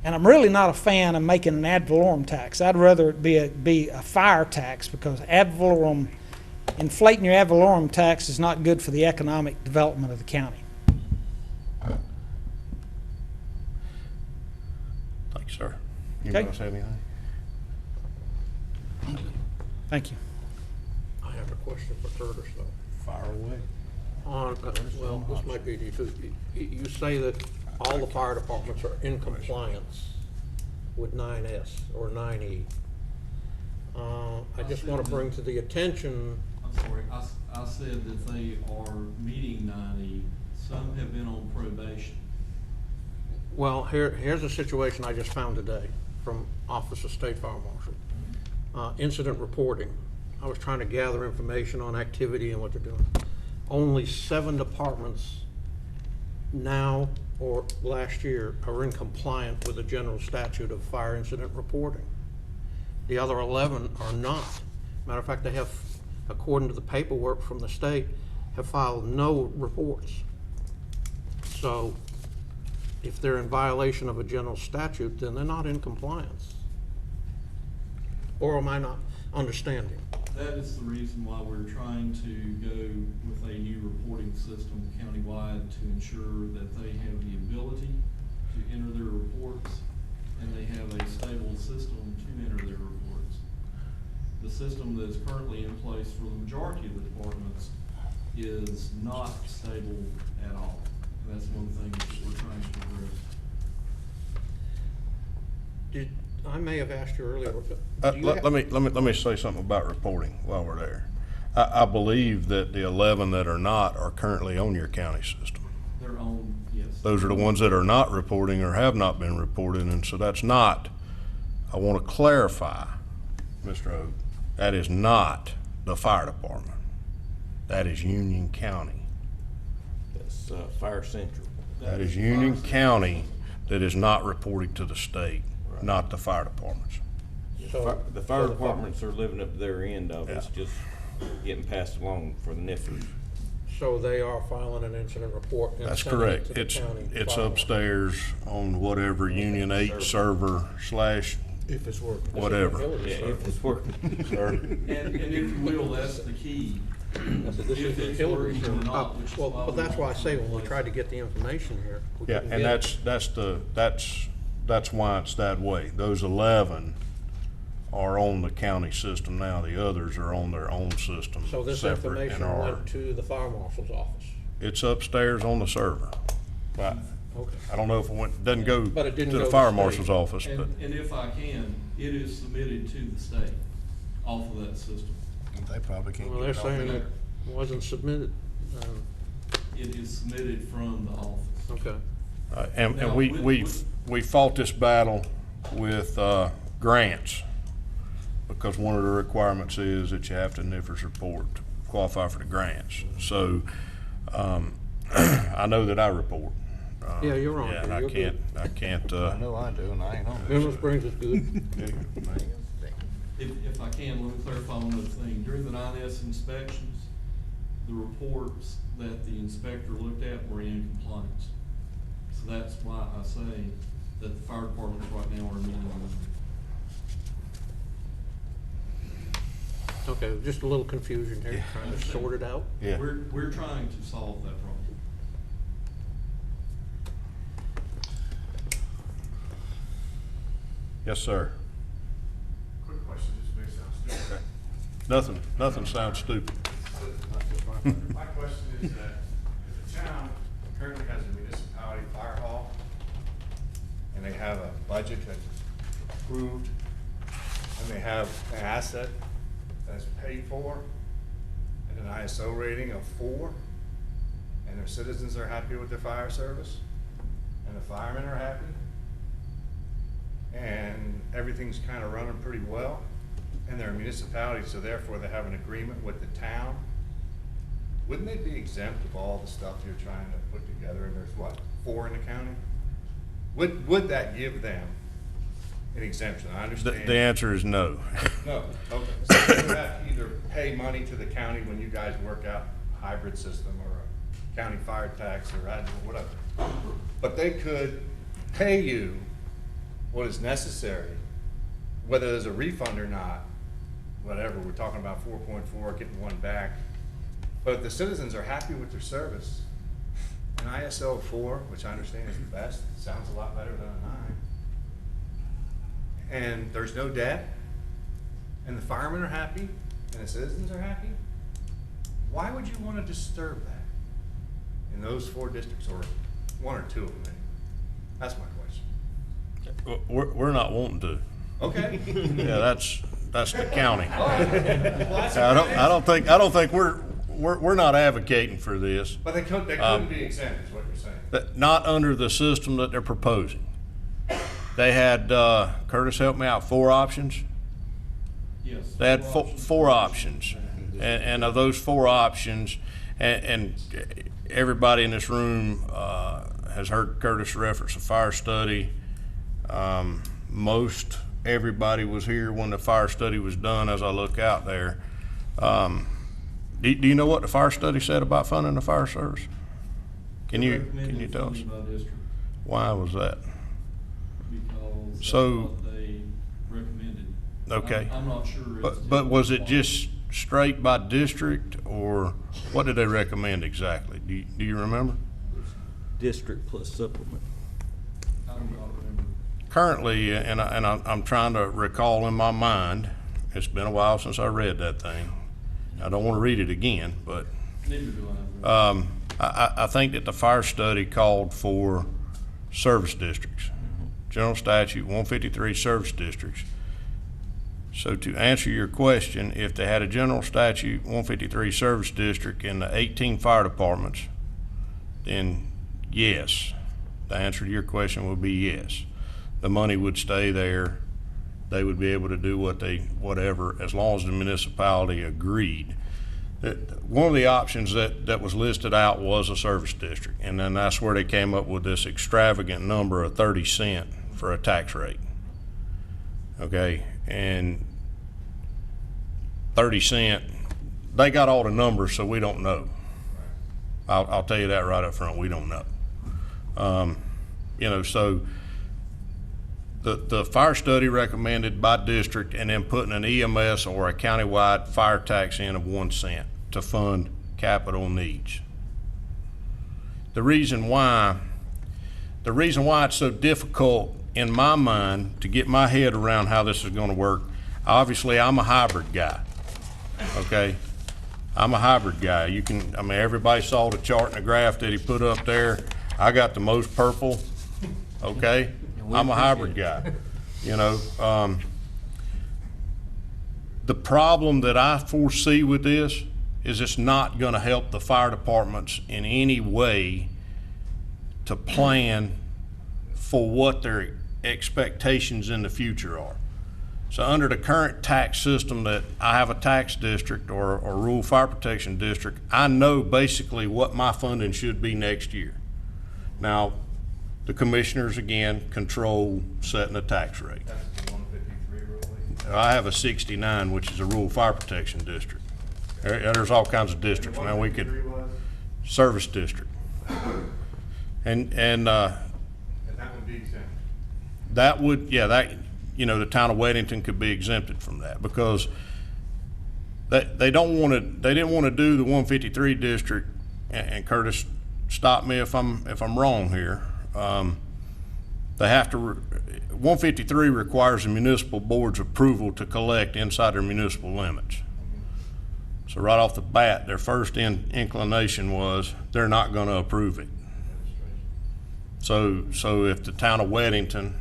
And I'm really not a fan of making an ad valorem tax. I'd rather it be a fire tax, because ad valorem, inflating your ad valorem tax is not good for the economic development of the county. Thank you, sir. Okay. Anybody else have anything? Thank you. I have a question for Curtis, though. Fire away. Well, this might be to you too. You say that all the fire departments are in compliance with 9S or 9E. I just want to bring to the attention, I'm sorry, I said that they are meeting 90. Some have been on probation. well, here's a situation I just found today from Office of State Fire Marshal. Incident reporting. I was trying to gather information on activity and what they're doing. Only 7 departments now or last year are in compliance with the general statute of fire incident reporting. The other 11 are not. Matter of fact, they have, according to the paperwork from the state, have filed no reports. So if they're in violation of a general statute, then they're not in compliance. Or am I not understanding? That is the reason why we're trying to go with a new reporting system countywide, to ensure that they have the ability to enter their reports and they have a stable system to enter their reports. The system that is currently in place for the majority of the departments is not stable at all. And that's one thing that we're trying to address. I may have asked you earlier. Do you have- Let me say something about reporting while we're there. I believe that the 11 that are not are currently on your county system. Their own, yes. Those are the ones that are not reporting or have not been reported, and so that's not I want to clarify, Mr. Oak, that is not the fire department. That is Union County. That's Fire Central. That is Union County that is not reporting to the state, not the fire departments. So, The fire departments are living up to their end of it, it's Yeah. just getting passed along for the NIFRs. so they are filing an incident report and That's sending it correct. to the It's, county it's fire. upstairs on whatever Union 8 server slash If it's working. whatever. Village Yeah, server. if it's working. Sir? And if you will, that's the key. I said, this If is the it's Hillary working or server. not, which is Well, why but we that's why I want say to when we replace tried to get the information here, we Yeah, couldn't and get it. that's why it's that way. Those 11 are on the county system now. The others are on their own system, So this separate and information are, went to the fire marshal's office. it's upstairs on the server. But Okay. I don't know if it went, doesn't go But it didn't to go the to fire the state. marshal's office, but And if I can, it is submitted to the state off of that system. They probably can't Well, they're get it off saying there. it wasn't submitted. It is submitted from the office. Okay. and Now, we fought this battle with grants, because one of the requirements is that you have to NIFRS report to qualify for the grants. So I know that I report. Yeah, you're on Yeah, and here. You're good. I can't, I know I do, and I ain't on it. Mineral Springs is good. If I can, let me clarify one other thing. During the 9S inspections, the reports that the inspector looked at were in compliance. So that's why I say that the fire department right now are meeting on Okay, just a little confusion here, trying to sort it out. yeah. We're trying to solve that problem. Yes, sir. Quick question, just may sound stupid. Nothing sounds stupid. My question is that if the town currently has a municipality fire hall, and they have a budget that's approved, and they have an asset that's paid for, and an ISO rating of 4, and their citizens are happy with their fire service, and the firemen are happy, and everything's kind of running pretty well, and they're a municipality, so therefore they have an agreement with the town, wouldn't they be exempt of all the stuff you're trying to put together, and there's what, 4 in the county? Would that give them an exemption? I The understand. answer is no. No, okay, so they would have to either pay money to the county when you guys work out a hybrid system, or a county fire tax, or whatever. But they could pay you what is necessary, whether there's a refund or not, whatever, we're talking about 4.4, getting 1 back. But if the citizens are happy with their service, an ISO 4, which I understand is the best, sounds a lot better than a 9, and there's no debt, and the firemen are happy, and the citizens are happy, why would you want to disturb that in those 4 districts, or 1 or 2 of them? Maybe? That's my question. We're not wanting to. Okay. Yeah, that's the county. All right. Well, that's I don't think we're not advocating for this. But they couldn't be exempt, is what you're saying. Not under the system that they're proposing. They had, Curtis, help me out, 4 options? Yes. They had 4 options. And of those 4 options, and everybody in this room has heard Curtis reference a fire study. Most everybody was here when the fire study was done, as I look out there. Do you know what the fire study said about funding the fire service? Can you tell us? Recommended funding by district Why was that? because that's So- what they recommended. Okay. I'm not sure. as to- But was it just straight by district, or what did they recommend exactly? Do you remember? District plus supplement. I do not remember. Currently, and I'm trying to recall in my mind, it's been a while since I read that thing. I don't want to read it again, but Neither do I. I think that the fire study called for service districts. General Statute 153 service districts. So to answer your question, if they had a General Statute 153 service district in the 18 fire departments, then yes. The answer to your question would be yes. The money would stay there, they would be able to do whatever, as long as the municipality agreed. One of the options that was listed out was a service district, and then that's where they came up with this extravagant number of 30 cents for a tax rate. Okay, and 30 cents, they got all the numbers, so we don't know. I'll tell you that right up front, we don't know. You know, so the fire study recommended by district, and then putting an EMS or a countywide fire tax in of 1 cent to fund capital needs. The reason why it's so difficult in my mind to get my head around how this is going to work, obviously I'm a hybrid guy, okay? I'm a hybrid guy. I mean, everybody saw the chart and the graph that he put up there. I got the most purple, okay? I'm a hybrid guy, you know. The problem that I foresee with this is it's not gonna help the fire departments in any way to plan for what their expectations in the future are. So under the current tax system that I have a tax district or a rural fire protection district, I know basically what my funding should be next year. Now, the commissioners, again, control setting the tax rate. That's the 153 rule. I have a 69, which is a rural fire protection district. There's all kinds of districts. Now we could, service district. And that would be exempt. that would, yeah, that, you know, the town of Weddington could be exempted from that, because they didn't want to do the 153 district, and Curtis, stop me if I'm wrong here. They have to, 153 requires the municipal board's approval to collect inside their municipal limits. So right off the bat, their first inclination was they're not going to approve it. So if the town of Weddington,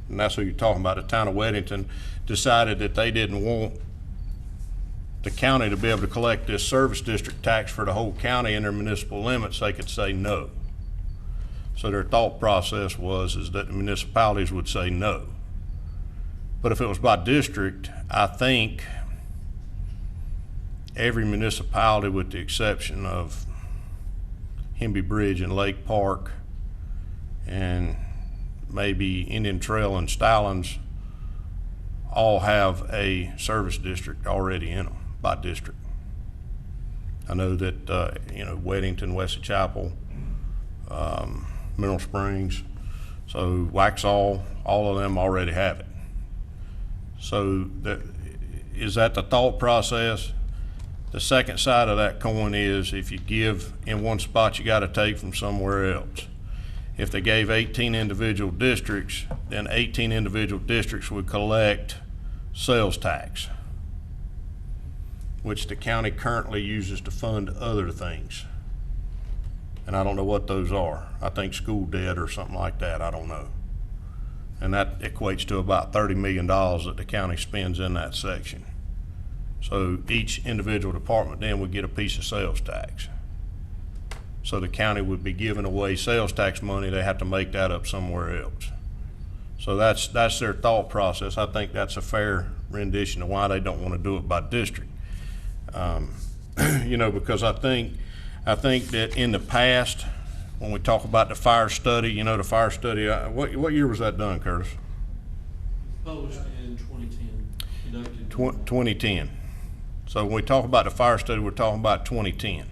and that's who you're talking about, the town of Weddington decided that they didn't want the county to be able to collect this service district tax for the whole county in their municipal limits, they could say no. So their thought process is that the municipalities would say no. But if it was by district, I think every municipality, with the exception of Hemby Bridge and Lake Park and maybe Indian Trail and Stallings, all have a service district already in them by district. I know that, you know, Weddington, Wesley Chapel, Mineral Springs, so Waxhaw, all of them already have it. So is that the thought process? The second side of that coin is, if you give in one spot, you got to take from somewhere else. If they gave 18 individual districts, then 18 individual districts would collect sales tax, which the county currently uses to fund other things. And I don't know what those are. I think school debt or something like that, I don't know. And that equates to about $30 million that the county spends in that section. So each individual department then would get a piece of sales tax. So the county would be giving away sales tax money, they have to make that up somewhere else. So that's their thought process. I think that's a fair rendition of why they don't want to do it by district. You know, because I think that in the past, when we talk about the fire study, you know, the fire study, what year was that done, Curtis? Published in 2010, conducted in 2010. So when we talk about the fire study, we're talking about 2010.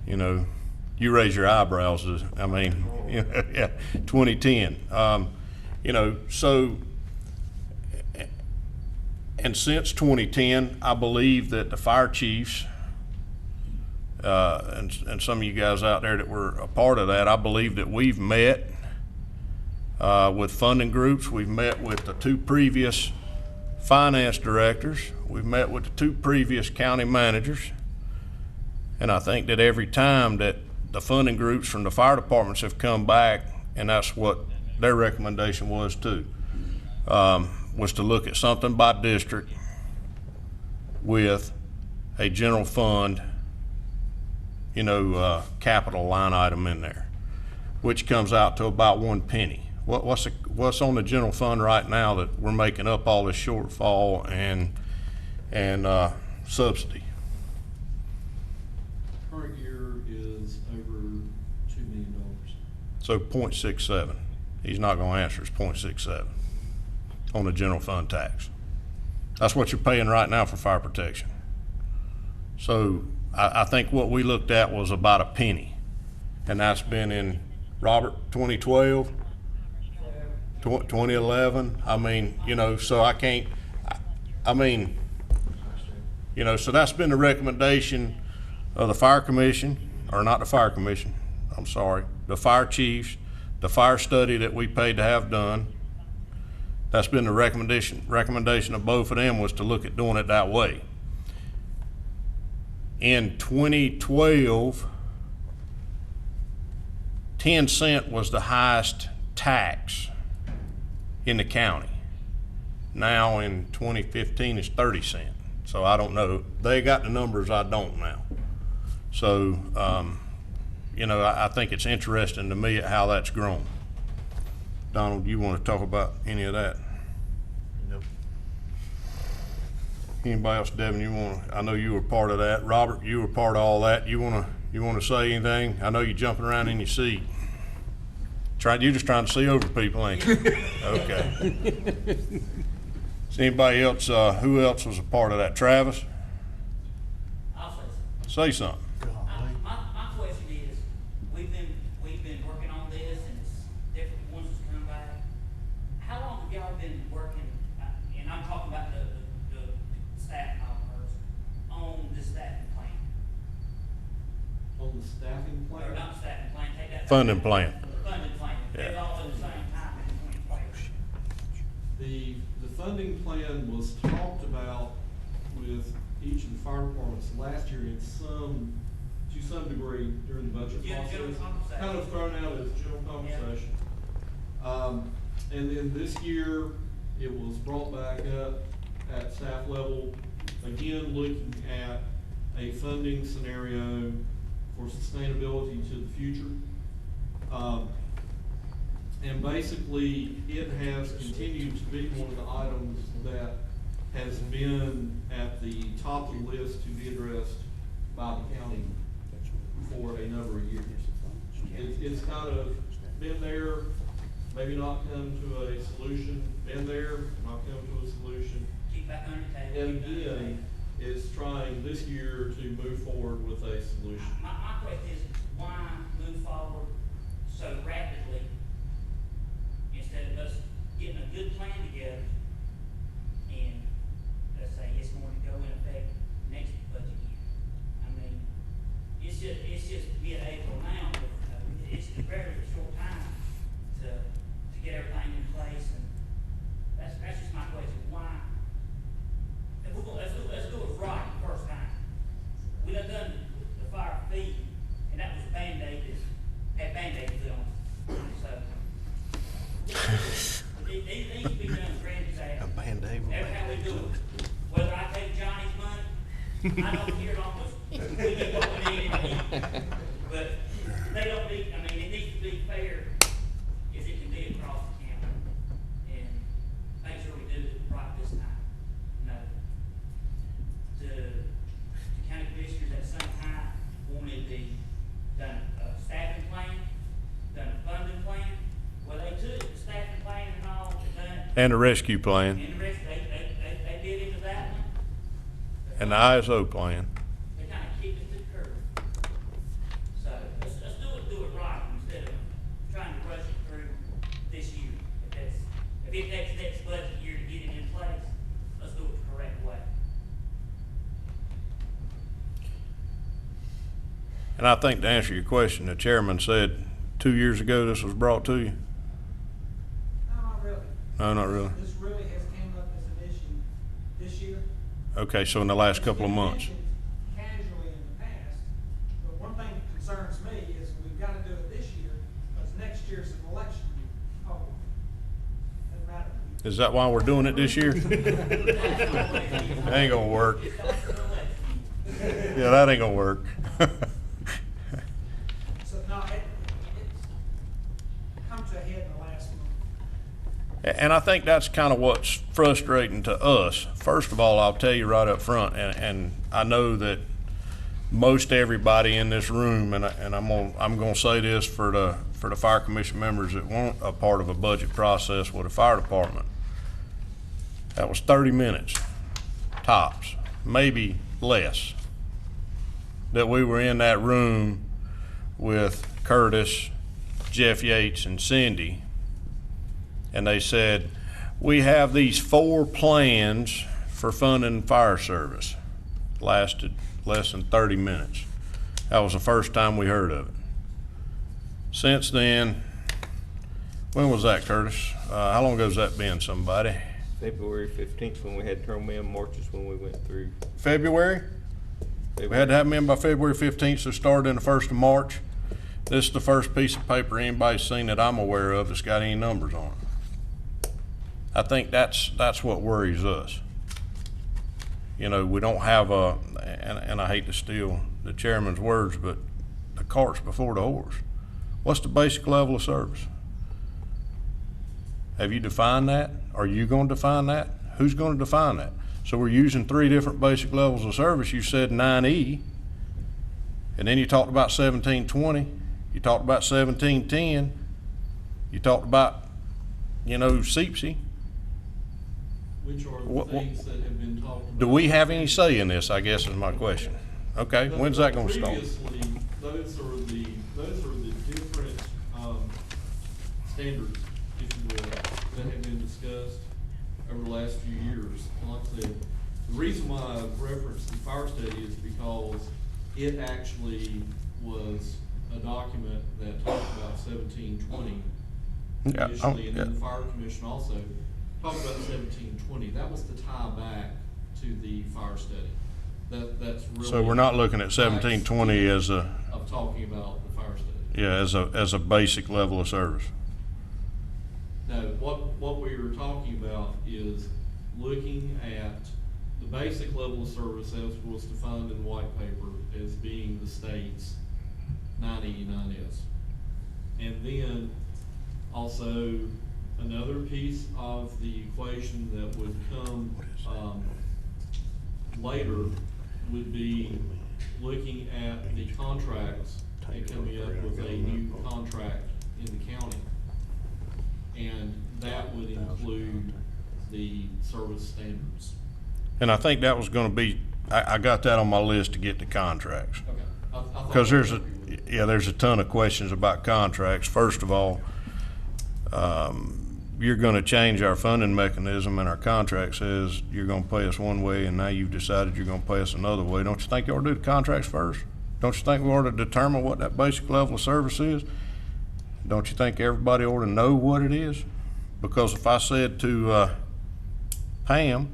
You know, you raise your eyebrows, I mean, you know, yeah, 2010. You know, so, and since 2010, I believe that the fire chiefs, and some of you guys out there that were a part of that, I believe that we've met with funding groups. We've met with the two previous finance directors. We've met with the two previous county managers. And I think that every time that the funding groups from the fire departments have come back, and that's what their recommendation was too, was to look at something by district with a general fund, you know, capital line item in there, which comes out to about 1 penny what's on the general fund right now that we're making up all this shortfall and subsidy? Current year is over $2 million. So 0.67. He's not gonna answer, it's 0.67 on the general fund tax. That's what you're paying right now for fire protection. So I think what we looked at was about a penny. And that's been in, Robert, 2012, 2011. I mean, you know, so I can't, I mean, you know, so that's been the recommendation of the fire commission, or not the fire commission, I'm sorry, the fire chiefs, the fire study that we paid to have done. That's been the recommendation of both of them, was to look at doing it that way. In 2012, 10 cent was the highest tax in the county. Now in 2015, it's 30 cent. So I don't know. They got the numbers, I don't now. So, you know, I think it's interesting to me how that's grown. Donald, you want to talk about any of that? Nope. Anybody else? Devin, you want to, I know you were part of that. Robert, you were part of all that. You want to say anything? I know you're jumping around in your seat. You're just trying to see over people, ain't you? Okay. Is anybody else, who else was a part of that? Travis? I'll say something. Say something. My question is, we've been working on this, and it's different ones that's come back. How long have y'all been working, and I'm talking about the staff members, on the staffing plan? On the staffing plan? Or not staffing plan, take that. Funding plan. The funding plan, they're all at the same time in 2020. The funding plan was talked about with each of the fire departments last year to some degree during the budget Yeah, general process. conversation. Kind of thrown out as general conversation. And then this year, it was brought back up at staff level, again, looking at a funding scenario for sustainability to the future. And basically, it has continued to be one of the items that has been at the top of the list to be addressed by the county for a number of years. It's kind of been there, maybe not come to a solution, been there, not come to a solution. Keep back on the table. And keep back on the again, table. is trying this year to move forward with a solution. My question is, why move forward so rapidly instead of us getting a good plan together and, let's say, it's going to go in effect next budget year? I mean, it's just mid-April now, but it's a very short time to get everything in place, and that's just my question, why? If we're gonna, let's do it right the first time. We done the fire fee, and that was a Band-Aid that had Band-Aid put on it. So, it needs to be done grand as that. A Band-Aid. That's how we do it. Whether I take Johnny's money, I don't care long as we get what we need and eat. But they don't need, I mean, it needs to be fair as it can be across the county. And make sure we do it right this time. No. The county commissioners at the same time wanted done a staffing plan, done a funding plan. Well, they took the staffing plan and all, and done, And the rescue plan, and the rest, they did into that one. and the ISO plan. They kind of kicked it to the curb. So let's do it right instead of trying to rush it through this year. If it takes next budget year to get it in place, let's do it the correct way. And I think to answer your question, the chairman said 2 years ago this was brought to you? No, not really. No, not really. This really has came up as an issue this year. Okay, so in the last couple of months. It's been mentioned casually in the past, but one thing that concerns me is we've got to do it this year, because next year's an election year. Oh, doesn't matter. Is that why we're doing it this year? That ain't gonna work. Yeah, that ain't gonna work. So, no, it's come to a head in the last month. And I think that's kind of what's frustrating to us. First of all, I'll tell you right up front, and I know that most everybody in this room, and I'm gonna say this for the fire commission members that weren't a part of a budget process with the fire department. That was 30 minutes, tops, maybe less, that we were in that room with Curtis, Jeff Yates, and Cindy. And they said, we have these 4 plans for funding fire service. Lasted less than 30 minutes. That was the first time we heard of it. Since then, when was that, Curtis? How long ago has that been, somebody? February 15th when we had term in, March is when we went through. February? We had to have them in by February 15th, so it started in the 1st of March. This is the first piece of paper anybody's seen that I'm aware of that's got any numbers on it. I think that's what worries us. You know, we don't have and I hate to steal the chairman's words, but the cart's before the horse. What's the basic level of service? Have you defined that? Are you going to define that? Who's going to define that? So we're using 3 different basic levels of service. You said 9E, and then you talked about 1720. You talked about 1710. You talked about, CPC. Which are the things that have been talked about. Do we have any say in this, I guess is my question. Okay, when's that gonna start? Previously, those are the different, standards, if you will, that have been discussed over the last few years. And like I said, the reason why I referenced the fire study is because it actually was a document that talked about 1720 initially, and then the fire commission also talked about 1720. That was to tie back to the fire study. That's really. So we're not looking at 1720 as a. Of talking about the fire study. Yeah, as a basic level of service. No, what we were talking about is looking at the basic level of service as was defined in the white paper as being the state's 9E, 9S. And then also another piece of the equation that would come later would be looking at the contracts and coming up with a new contract in the county. And that would include the service standards. And I think that was gonna be, I got that on my list to get the contracts. Okay. I thought Because that there's was a, what you were- yeah, there's a ton of questions about contracts. First of all, you're gonna change our funding mechanism, and our contract says you're gonna pay us one way, and now you've decided you're gonna pay us another way. Don't you think you ought to do the contracts first? Don't you think we ought to determine what that basic level of service is? Don't you think everybody ought to know what it is? Because if I said to Pam,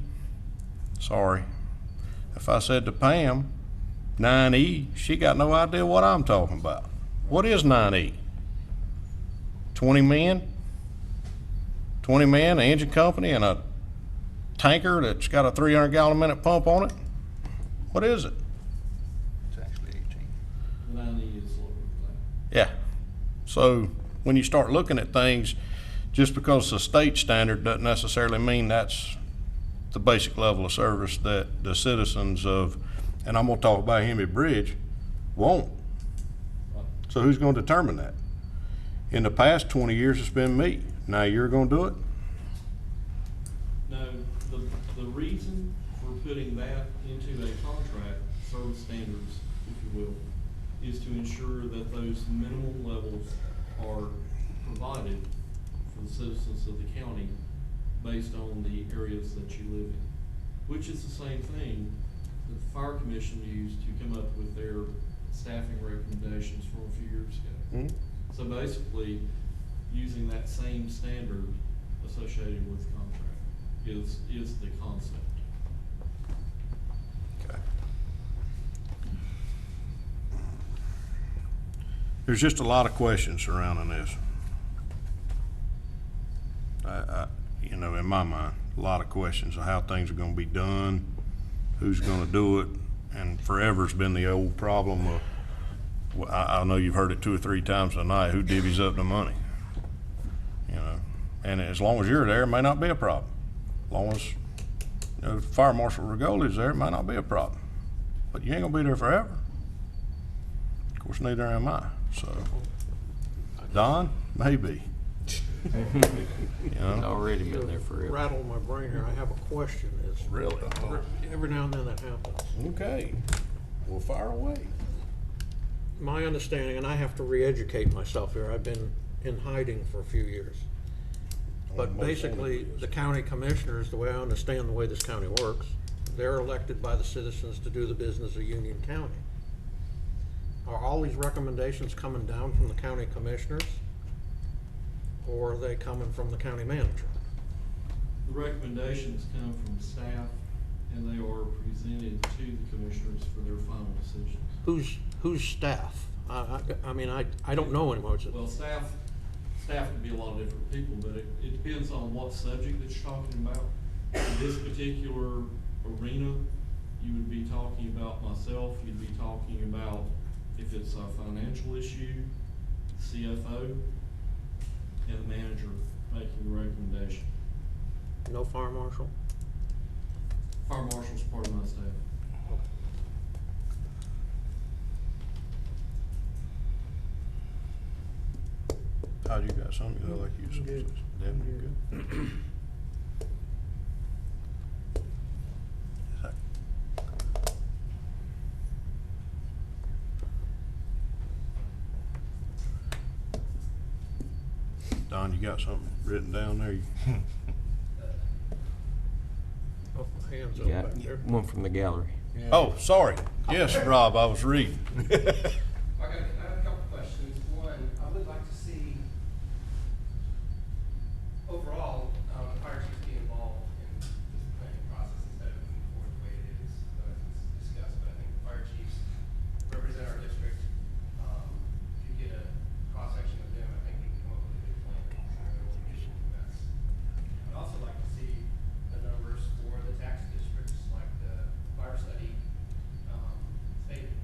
if I said to Pam, 9E, she got no idea what I'm talking about. What is 9E? 20 men? 20 men, an engine company, and a tanker that's got a 300-gallon-a-minute pump on it? What is it? It's actually 18. The 9E is lower than that. Yeah. So when you start looking at things, just because it's a state standard doesn't necessarily mean that's the basic level of service that the citizens of, and I'm gonna talk about Hemby Bridge, won't. So who's gonna determine that? In the past 20 years, it's been me. Now you're gonna do it? No, the reason for putting that into a contract, service standards, if you will, is to ensure that those minimum levels are provided for the citizens of the county based on the areas that you live in, which is the same thing that the fire commission used to come up with their staffing recommendations from a few years ago. So basically, using that same standard associated with contract is the concept. Okay. There's just a lot of questions surrounding this. In my mind, a lot of questions of how things are gonna be done, who's gonna do it, and forever's been the old problem of, I know you've heard it 2 or 3 times tonight, who divvies up the money? And as long as you're there, it may not be a problem. As long as, you know, Fire Marshal Regoli's there, it might not be a problem. But you ain't gonna be there forever. Of course, neither am I, so. Don, maybe. You He's know, already been there forever. Rattle my brain here, I have a question, is. Really? Every now and then that happens. okay, well, fire away. My understanding, and I have to re-educate myself here, I've been in hiding for a few years. But Most basically, only. the county commissioners, the way I understand the way this county works, they're elected by the citizens to do the business of Union County. Are all these recommendations coming down from the county commissioners? Or are they coming from the county manager? The recommendations come from staff, and they are presented to the commissioners for their final decisions. Who's staff? I mean, I don't know anymore. Well, staff can be a lot of different people, but it depends on what subject that you're talking about. In this particular arena, you would be talking about myself, you'd be talking about if it's a financial issue, CFO, and the manager making the recommendation. No fire marshal? Fire marshal's part of my staff. Todd, you got something? You look like you. Good. Devin, you good? Don, you got something written down there? Oh, my hands You up got back there. one from the gallery. Oh, sorry. Yes, Rob, I was reading. I have a couple questions. One, I would like to see overall, the fire chief be involved in this planning process instead of moving forward the way it is discussed. But I think the fire chiefs represent our district. If you get a cross-section of them, I think we can come up with a good plan. I'd also like to see the numbers for the tax districts, like the fire study stated.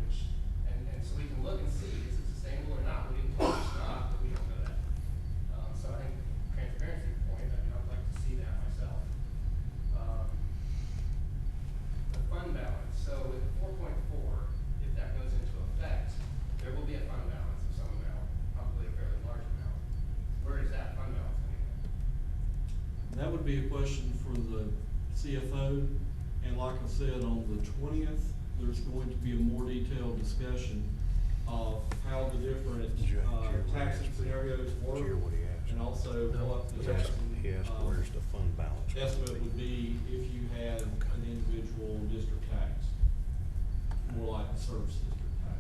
Which, and so we can look and see, is it sustainable or not? We didn't tell it's not, but we don't know that. So I think transparency point, I mean, I'd like to see that myself. The fund balance, so with 4.4, if that goes into effect, there will be a fund balance of some amount, probably a fairly large amount. Where is that fund balance going to go? That would be a question for the CFO, and like I said, on the 20th, there's going to be a more detailed discussion of how the different taxing scenarios work, and also what the taxing fund balance estimate would be if you had an individual district tax, more like a service district tax.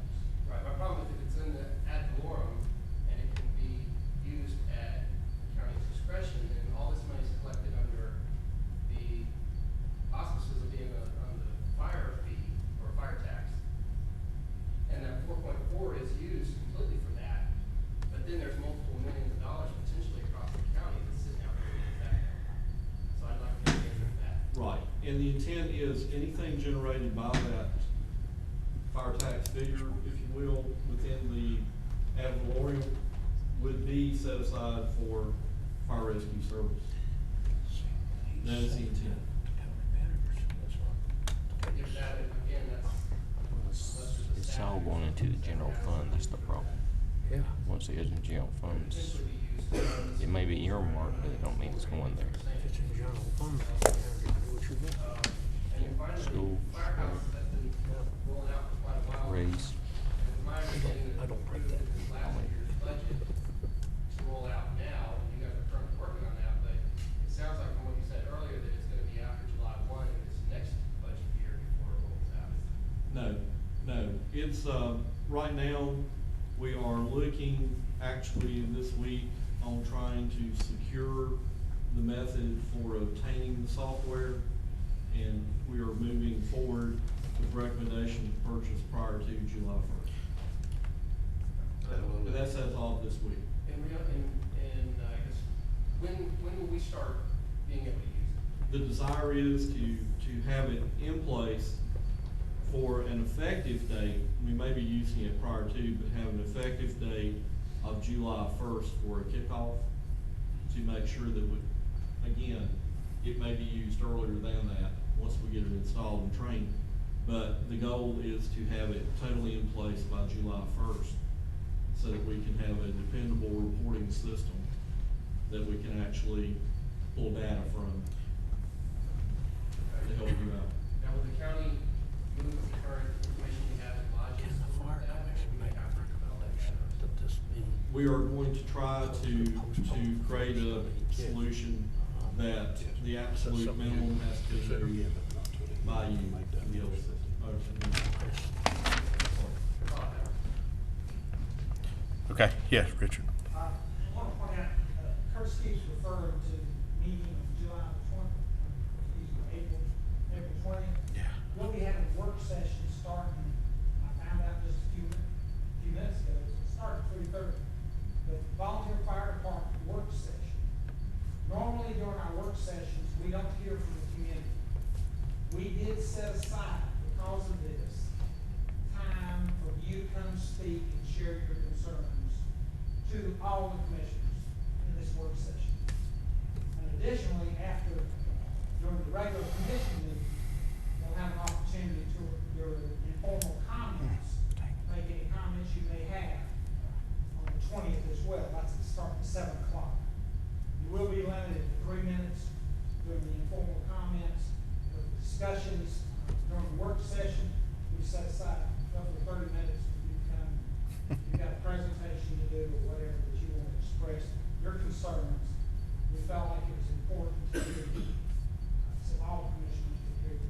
Right, my problem is if it's in the ad valorem and it can be used at the county's discretion, then all this money is collected under the auspices of being on the fire fee or fire tax. And that 4.4 is used completely for that, but then there's multiple millions of dollars potentially across the county that's sitting out there in that. So I'd like to get an answer to that. Right, and the intent is anything generated by that fire tax figure, if you will, within the ad valorem would be set aside for fire rescue service. That is the intent. If that, again, that's less of the It's staff. all going into the general fund, that's the problem. Yeah. Once it is in general funds, Potentially be used. it may be earmarked, but it don't mean it's going there. If it's in general fund, manager, do what you want. And then finally, School, firehouse that's been rolling out for quite a while. raise. And my understanding I is don't like approved that. in this last year's budget to roll out now, and you guys are currently working on that, but it sounds like from what you said earlier that it's gonna be after July 1 in this next budget year before it rolls out. No, it's, right now, we are looking actually this week on trying to secure the method for obtaining the software, and we are moving forward with recommendation to purchase prior to July 1st. And that's as of this week. And we, I guess, when will we start being able to use it? The desire is to have it in place for an effective date. We may be using it prior to, but have an effective date of July 1st for a kickoff. to make sure that we, again, it may be used earlier than that, once we get it installed and trained. But the goal is to have it totally in place by July 1st, so that we can have a dependable reporting system that we can actually pull data from to help you out. Now, will the county move the current information we have in Lodges forward that, or we may have to develop that? We are going to try to create a solution that the absolute minimum has to be by you to be able to. Okay, yes, Richard. I want to point out, Curtis keeps referring to meeting of July 20th, April 20th. Yeah. We'll be having work sessions starting, I found out just a few minutes ago, it started at 3:30. The volunteer fire department work session. Normally during our work sessions, we don't hear from the community. We did set aside, because of this, time for you to come speak and share your concerns to all the commissioners in this work session. And additionally, during the regular commission meeting, you'll have an opportunity to your informal comments, make any comments you may have on the 20th as well. That's starting at 7 o'clock. You will be limited to 3 minutes during the informal comments. The discussions during the work session, we set aside roughly 30 minutes for you to come. You've got a presentation to do or whatever that you want to express your concerns. We felt like it was important to hear, so all commissioners could hear at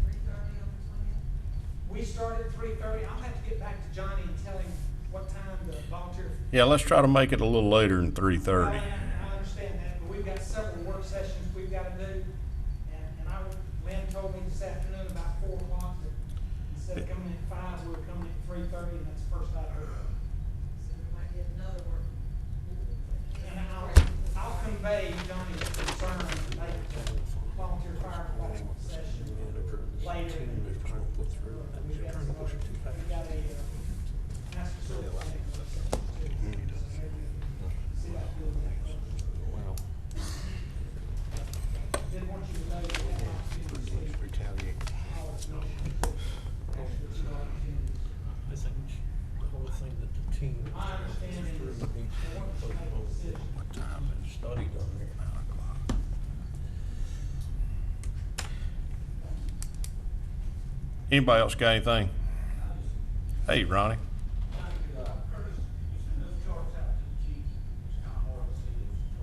one time. We start at 3:30. I'll have to get back to Johnny and tell him what time the volunteer. Yeah, let's try to make it a little later than 3:30. I understand that, but we've got several work sessions we've got to do. Lynn told me this afternoon about 4 o'clock that instead of coming at 5, we were coming at 3:30, and that's the first I heard. So we might get another work. And I'll convey Johnny's concern and make the volunteer fire department session later. We got a master service planning session too. See about doing that. Didn't want you to know that. I think the whole thing that the team. My understanding is they want to make a decision. What time is Study done there. 9 o'clock? Anybody else got anything? Hey, Ronnie.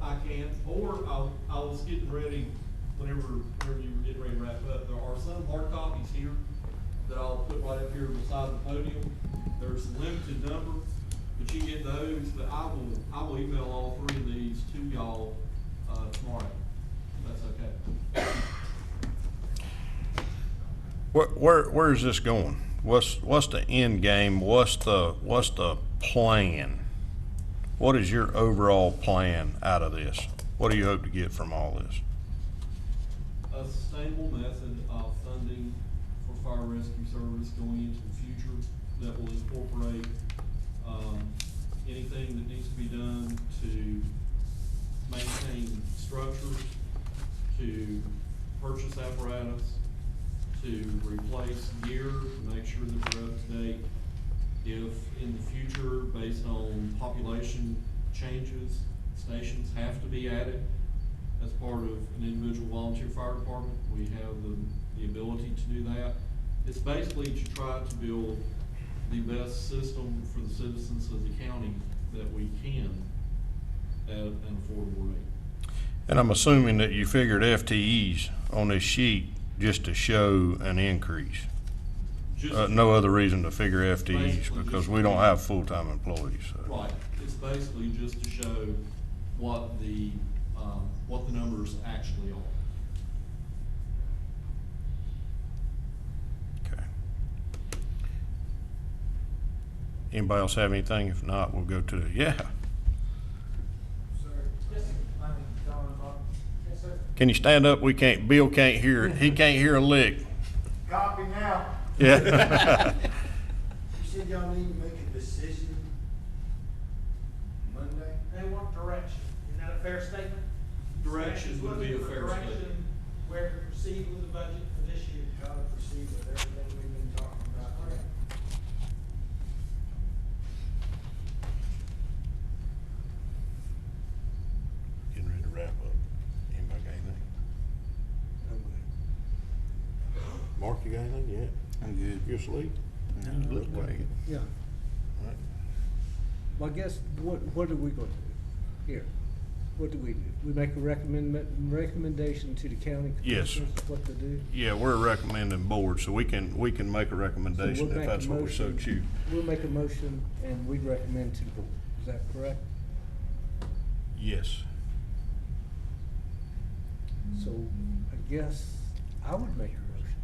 I can, or I was getting ready, whenever you were getting ready to wrap up, there are some hard copies here that I'll put right up here beside the podium. There's a limited number, but you get those, but I will email all 3 of these to y'all, tomorrow, if that's okay. Where is this going? What's the end game? What's the plan? What is your overall plan out of this? What do you hope to get from all this? A sustainable method of funding for fire rescue service going into the future that will incorporate, anything that needs to be done to maintain structures, to purchase apparatus, to replace gear, to make sure that we're up to date. If in the future, based on population changes, stations have to be added as part of an individual volunteer fire department, we have the ability to do that. It's basically to try to build the best system for the citizens of the county that we can at an affordable rate. And I'm assuming that you figured FTEs on this sheet just to show an increase. No other reason to figure FTEs because we don't have full-time employees. So. Right, it's basically just to show what the numbers actually are. Okay. Anybody else have anything? If not, we'll go to the, yeah. Can you stand up? Bill can't hear, he can't hear a lick. Copy now. Yeah. You said y'all need to make a decision Monday? They want direction. Isn't that a fair statement? Direction would be a fair Direction statement. where to proceed with the budget for this year. How to proceed with everything we've been talking about today. Getting ready to wrap up. Anybody got anything? Mark, you got anything yet? I'm good. You asleep? No, Look like it. Yeah. All right. Well, I guess, what are we gonna do here? What do? We make a recommendation to the county Yes. commissioners what to do? Yeah, we're a recommending board, so we can make a recommendation So we'll if make a that's what we so motion. choose. We'll make a motion and we'd recommend to the board. Is that correct? Yes. So I guess I would make a motion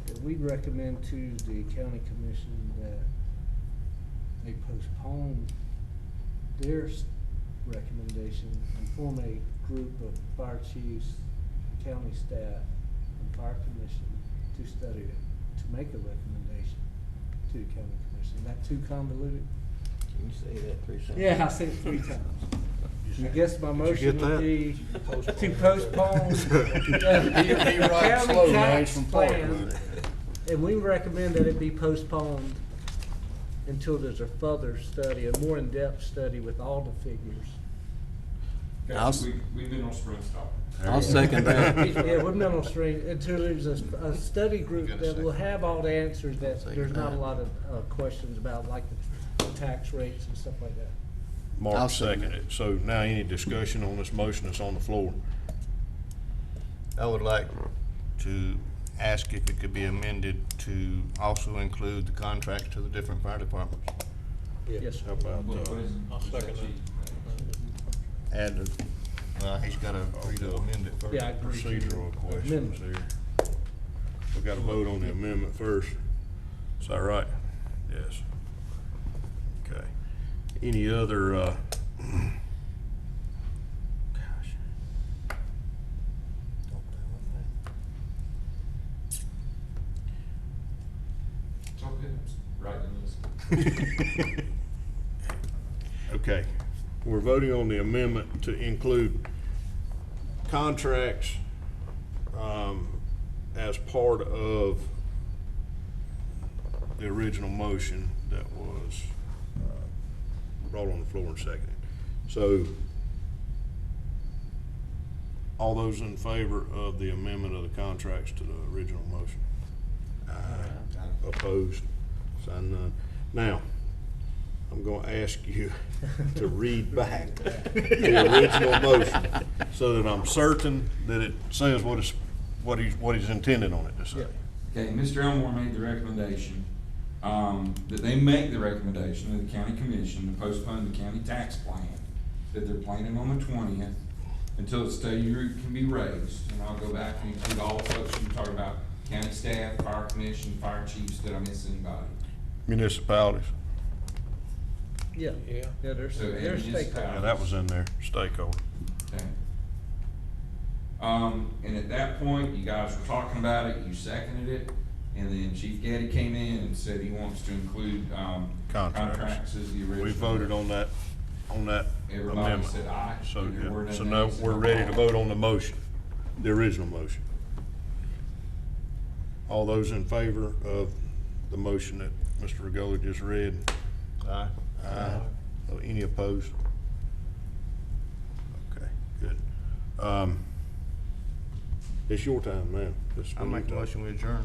that we recommend to the county commission that they postpone their recommendation and form a group of fire chiefs, county staff, and fire commission to study it, to make a recommendation to the county commission. That too convoluted? Can you say that 3 times? Yeah, I said it 3 times. I guess my Did you motion get would that? be to postpone He the writes county slow, now tax he's from Florida. plan. And we recommend that it be postponed until there's a further study, a more in-depth study with all the figures. We've been on Spring Stop. I'll second that. Yeah, with mental strain, until there's a study group that will have all the answers that there's not a lot of questions about, like the tax rates and stuff like that. Mark I'll second seconded it. So now any discussion on this motion that's on the floor? I would like to ask if it could be amended to also include the contracts to the different fire departments. Yes, sir. How about, What is, I'll second that. Add, he's got to agree to amend it first. Yeah, I agree. procedural questions Amendment. here? We got to vote on the amendment first. Is that right? Yes. Okay. Any other, it's all good, right in this. Okay, we're voting on the amendment to include contracts, as part of the original motion that was, brought on the floor and seconded. So, all those in favor of the amendment of the contracts to the original motion? Opposed? Sign none. Now, I'm gonna ask you to read back the original motion so that I'm certain that it says what he's intended on it to say. Okay, Mr. Elmore made the recommendation, that they make the recommendation to the county commission to postpone the county tax plan, that they're planning on the 20th until the study group can be raised. And I'll go back and include all the folks you talked about, county staff, fire commission, fire chiefs, did I miss anybody? Municipalities, Yeah, there's So, and yeah, stakeholders. that was in there, stakeholder. Okay. And at that point, you guys were talking about it, you seconded it, and then Chief Gaddy came in and said he wants to include, contracts as the original. We voted on that Everybody amendment. said aye, So, and there were yeah, no so now nays. we're ready to vote on the motion, the original motion. All those in favor of the motion that Mr. Regola just read? Aye. Aye. Any opposed? Okay, good. It's your time now. This is I when you make a talk. motion we adjourn.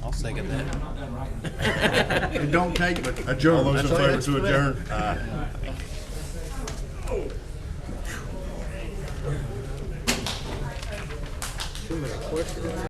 I'll second that. I'm not done writing. It don't take but All those in favor to adjourn? Aye. Too many questions.